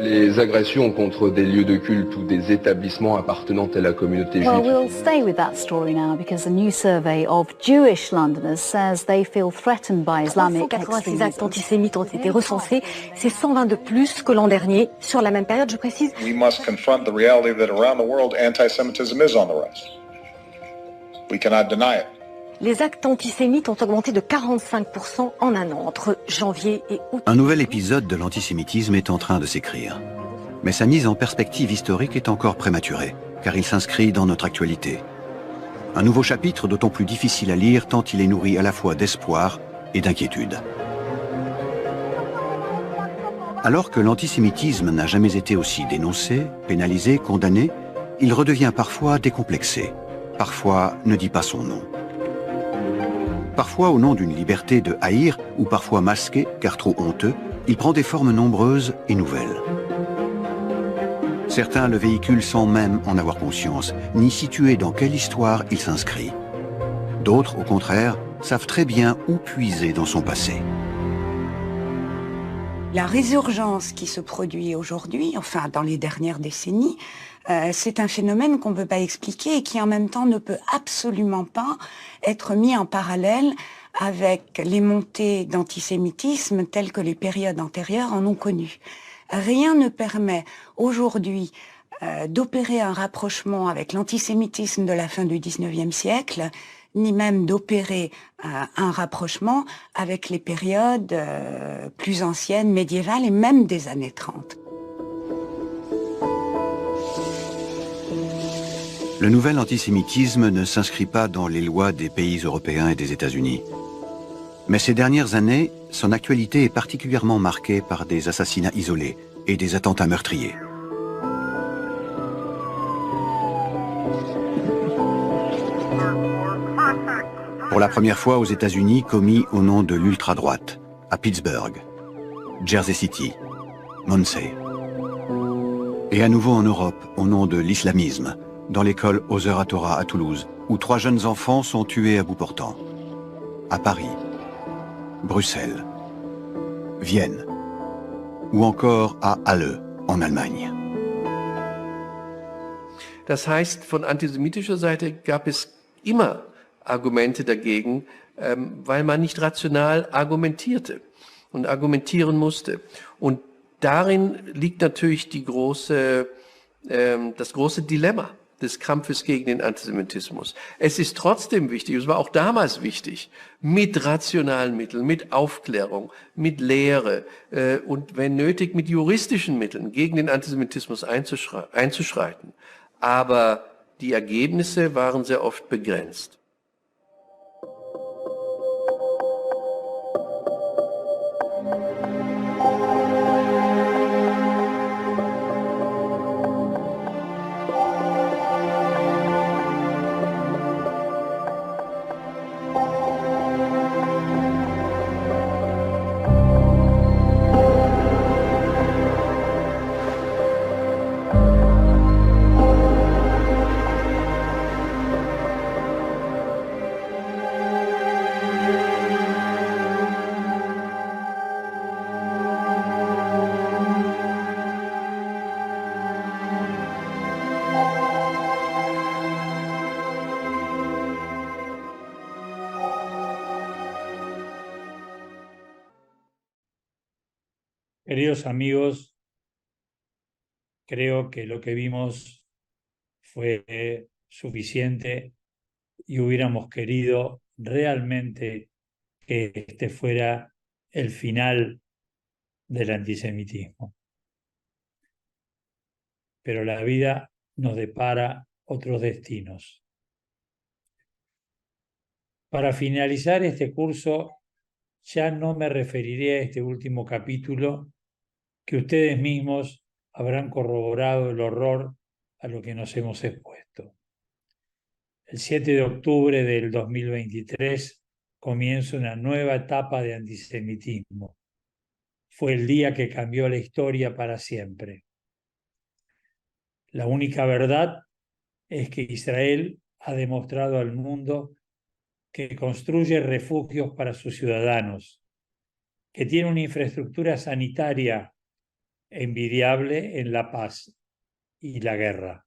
Speaker 27: Les agressions contre des lieux de culte ou des établissements appartenant à la communauté juive.
Speaker 28: Well, we'll stay with that story now because a new survey of Jewish Londoners says they feel threatened by Islamic extremism.
Speaker 29: 386 actes antisémites ont été recensés, c'est 120 de plus que l'an dernier. Sur la même période, je précise.
Speaker 30: We must confront the reality that around the world anti-Semitism is on the rise. We cannot deny it.
Speaker 29: les actes antisémites ont augmenté de 45% en un an, entre janvier et août.
Speaker 2: Un nouvel épisode de l'antisémitisme est en train de s'écrire. Mais sa mise en perspective historique est encore prématurée, car il s'inscrit dans notre actualité. Un nouveau chapitre d'autant plus difficile à lire tant il est nourri à la fois d'espoir et d'inquiétude. Alors que l'antisémitisme n'a jamais été aussi dénoncé, pénalisé, condamné, il redevient parfois décomplexé, parfois ne dit pas son nom. Parfois au nom d'une liberté de haïr, ou parfois masqué, car trop honteux, il prend des formes nombreuses et nouvelles. Certains le véhiculent sans même en avoir conscience, ni situer dans quelle histoire il s'inscrit. D'autres, au contraire, savent très bien où puiser dans son passé.
Speaker 3: La résurgence qui se produit aujourd'hui, enfin dans les dernières décennies, c'est un phénomène qu'on ne peut pas expliquer et qui en même temps ne peut absolument pas être mis en parallèle avec les montées d'antisémitisme telles que les périodes antérieures en ont connu. Rien ne permet aujourd'hui d'opérer un rapprochement avec l'antisémitisme de la fin du XIXe siècle, ni même d'opérer un rapprochement avec les périodes plus anciennes, médiévales et même des années 30.
Speaker 2: Le nouvel antisémitisme ne s'inscrit pas dans les lois des pays européens et des États-Unis. Mais ces dernières années, son actualité est particulièrement marquée par des assassinats isolés et des attentats meurtriers. Pour la première fois aux États-Unis, commis au nom de l'ultra-droite, à Pittsburgh, Jersey City, Muncie. Et à nouveau en Europe, au nom de l'islamisme, dans l'école Oser HaTorah à Toulouse, où 3 jeunes enfants sont tués à bout portant. À Paris, Bruxelles, Vienne, ou encore à Halle, en Allemagne.
Speaker 8: Das heißt, von antisemitischer Seite gab es immer Argumente dagegen, weil man nicht rational argumentierte und argumentieren musste. Und darin liegt natürlich das große Dilemma des Kampfes gegen den Antisemitismus. Es ist trotzdem wichtig, es war auch damals wichtig, mit rationalen Mitteln, mit Aufklärung, mit Lehre und wenn nötig mit juristischen Mitteln gegen den Antisemitismus einzuschreiten. Aber die Ergebnisse waren sehr oft begrenzt.
Speaker 4: Queridos amigos, creo que lo que vimos fue suficiente y hubiéramos querido realmente que este fuera el final del antisemitismo. Pero la vida nos depara otros destinos. Para finalizar este curso, ya no me referiré a este último capítulo, que ustedes mismos habrán corroborado el horror a lo que nos hemos expuesto. El 7 de octubre del 2023 comienza una nueva etapa de antisemitismo. Fue el día que cambió la historia para siempre. La única verdad es que Israel ha demostrado al mundo que construye refugios para sus ciudadanos, que tiene una infraestructura sanitaria envidiable en la paz y la guerra,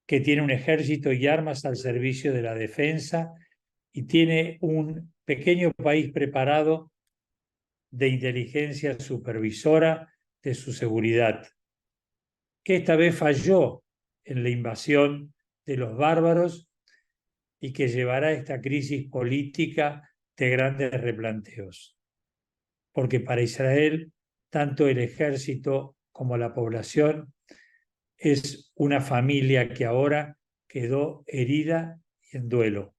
Speaker 4: que tiene un ejército y armas al servicio de la defensa y tiene un pequeño país preparado de inteligencia supervisora de su seguridad, que esta vez falló en la invasión de los bárbaros y que llevará esta crisis política de grandes replanteos. Porque para Israel, tanto el ejército como la población es una familia que ahora quedó herida y en duelo.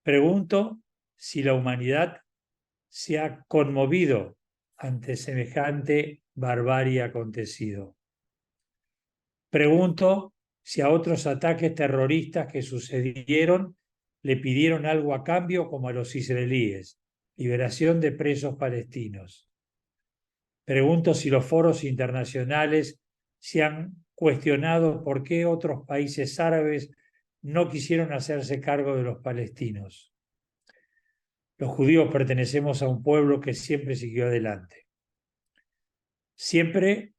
Speaker 4: Pregunto si la humanidad se ha conmovido ante semejante barbarie acontecido. Pregunto si a otros ataques terroristas que sucedieron le pidieron algo a cambio, como a los israelíes, liberación de presos palestinos. Pregunto si los foros internacionales se han cuestionado por qué otros países árabes no quisieron hacerse cargo de los palestinos. Los judíos pertenecemos a un pueblo que siempre siguió adelante. Siempre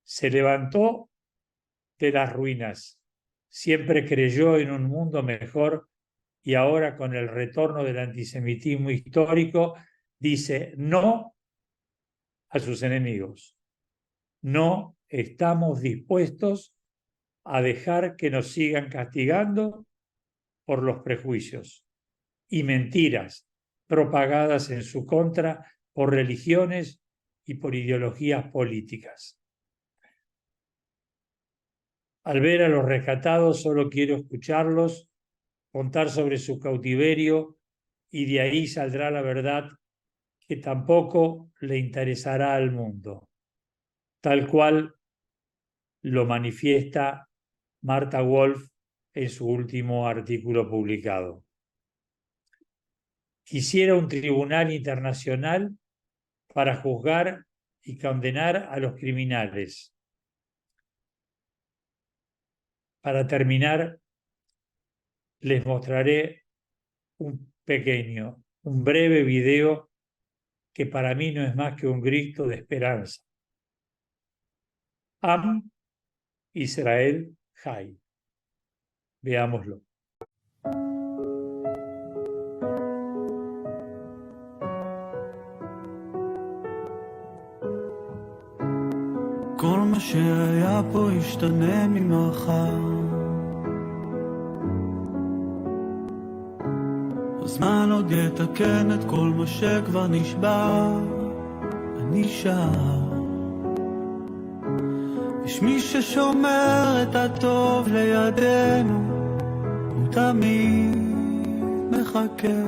Speaker 4: se levantó de las ruinas, siempre creyó en un mundo mejor y ahora, con el retorno del antisemitismo histórico, dice no a sus enemigos. No estamos dispuestos a dejar que nos sigan castigando por los prejuicios y mentiras propagadas en su contra por religiones y por ideologías políticas. Al ver a los rescatados, solo quiero escucharlos contar sobre su cautiverio y de ahí saldrá la verdad que tampoco le interesará al mundo, tal cual lo manifiesta Marta Wolf en su último artículo publicado. Quisiera un tribunal internacional para juzgar y condenar a los criminales. Para terminar, les mostraré un breve video que para mí no es más que un grito de esperanza. Am Israel Chai. Veámoslo.
Speaker 6: כל מה שהיה פה ישתנה ממחר. הזמן עוד יתקן את כל מה שכבר נשבר. אני שר. יש מי ששומר את הטוב לידינו, הוא תמיד מחכה.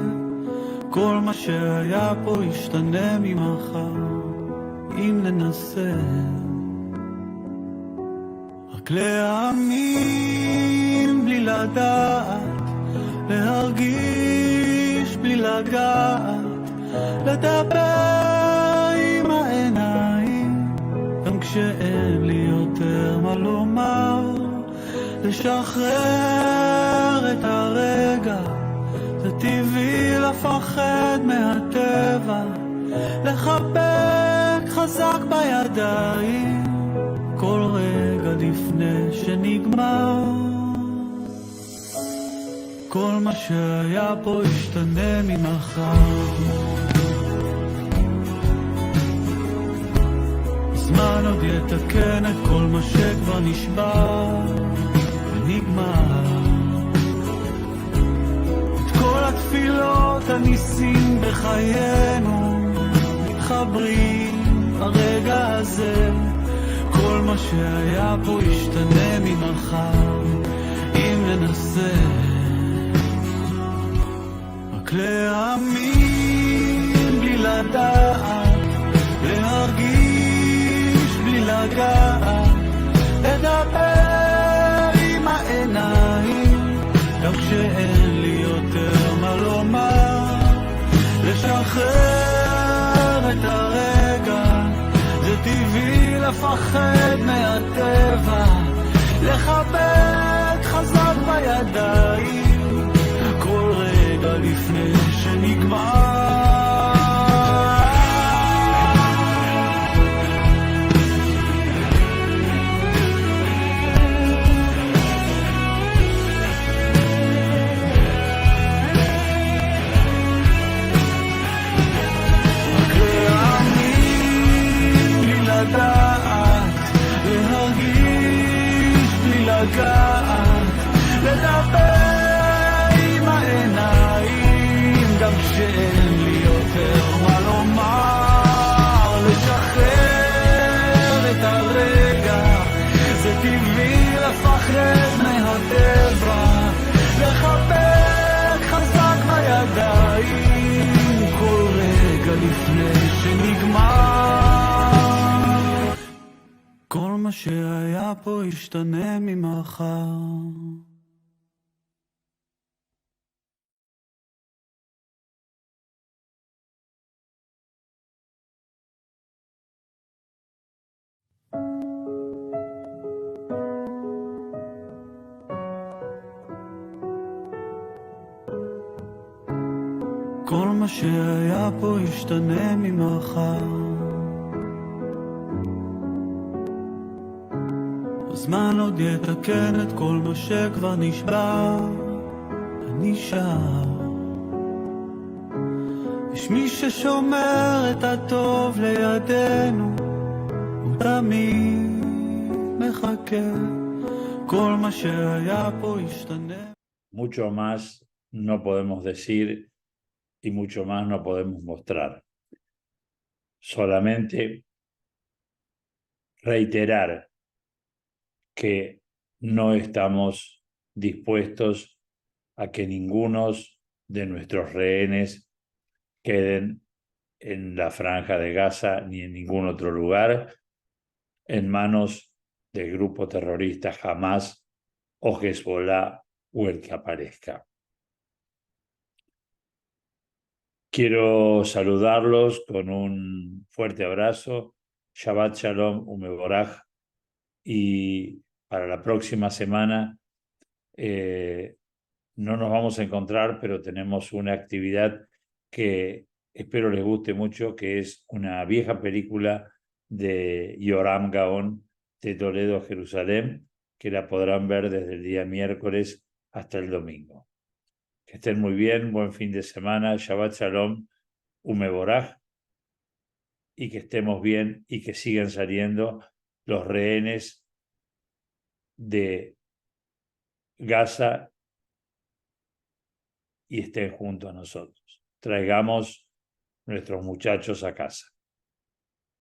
Speaker 6: כל מה שהיה פה ישתנה ממחר, אם ננסה. רק להאמין בלי לדעת, להרגיש בלי לגעת, לדבר עם העיניים, גם כשאין לי יותר מה לומר, לשחרר את הרגע, זה טבעי לפחד מהטבע, לחבק חזק בידיים, כל רגע לפני שנגמר. כל מה שהיה פה ישתנה ממחר. הזמן עוד יתקן את כל מה שכבר נשבר ונגמר. את כל התפילות הניסים בחיינו מתחברים הרגע הזה. כל מה שהיה פה ישתנה ממחר, אם ננסה רק להאמין בלי לדעת, להרגיש בלי לגעת, לדבר עם העיניים, גם כשאין לי יותר מה לומר, לשחרר את הרגע, זה טבעי לפחד מהטבע, לחבק חזק בידיים, כל רגע לפני שנגמר. רק להאמין בלי לדעת, להרגיש בלי לגעת, לדבר שהיה פה ישתנה ממחר. כל מה שהיה פה ישתנה ממחר. הזמן עוד יתקן את כל מה שכבר נשבר. אני שר. יש מי ששומר את הטוב לידינו, הוא תמיד מחכה. כל מה שהיה פה ישתנה.
Speaker 4: Mucho más no podemos decir y mucho más no podemos mostrar. Solamente reiterar que no estamos dispuestos a que ninguno de nuestros rehenes queden en la Franja de Gaza ni en ningún otro lugar en manos del grupo terrorista Hamas o Hezbollah o el que aparezca. Quiero saludarlos con un fuerte abrazo. Shabbat Shalom Umevorach. Y para la próxima semana no nos vamos a encontrar, pero tenemos una actividad que espero les guste mucho, que es una vieja película de Yoram Gaon de Toledo, Jerusalén, que la podrán ver desde el día miércoles hasta el domingo. Que estén muy bien, buen fin de semana, Shabbat Shalom, Umevorach, y que estemos bien y que sigan saliendo los rehenes de Gaza y estén junto a nosotros. Traigamos nuestros muchachos a casa.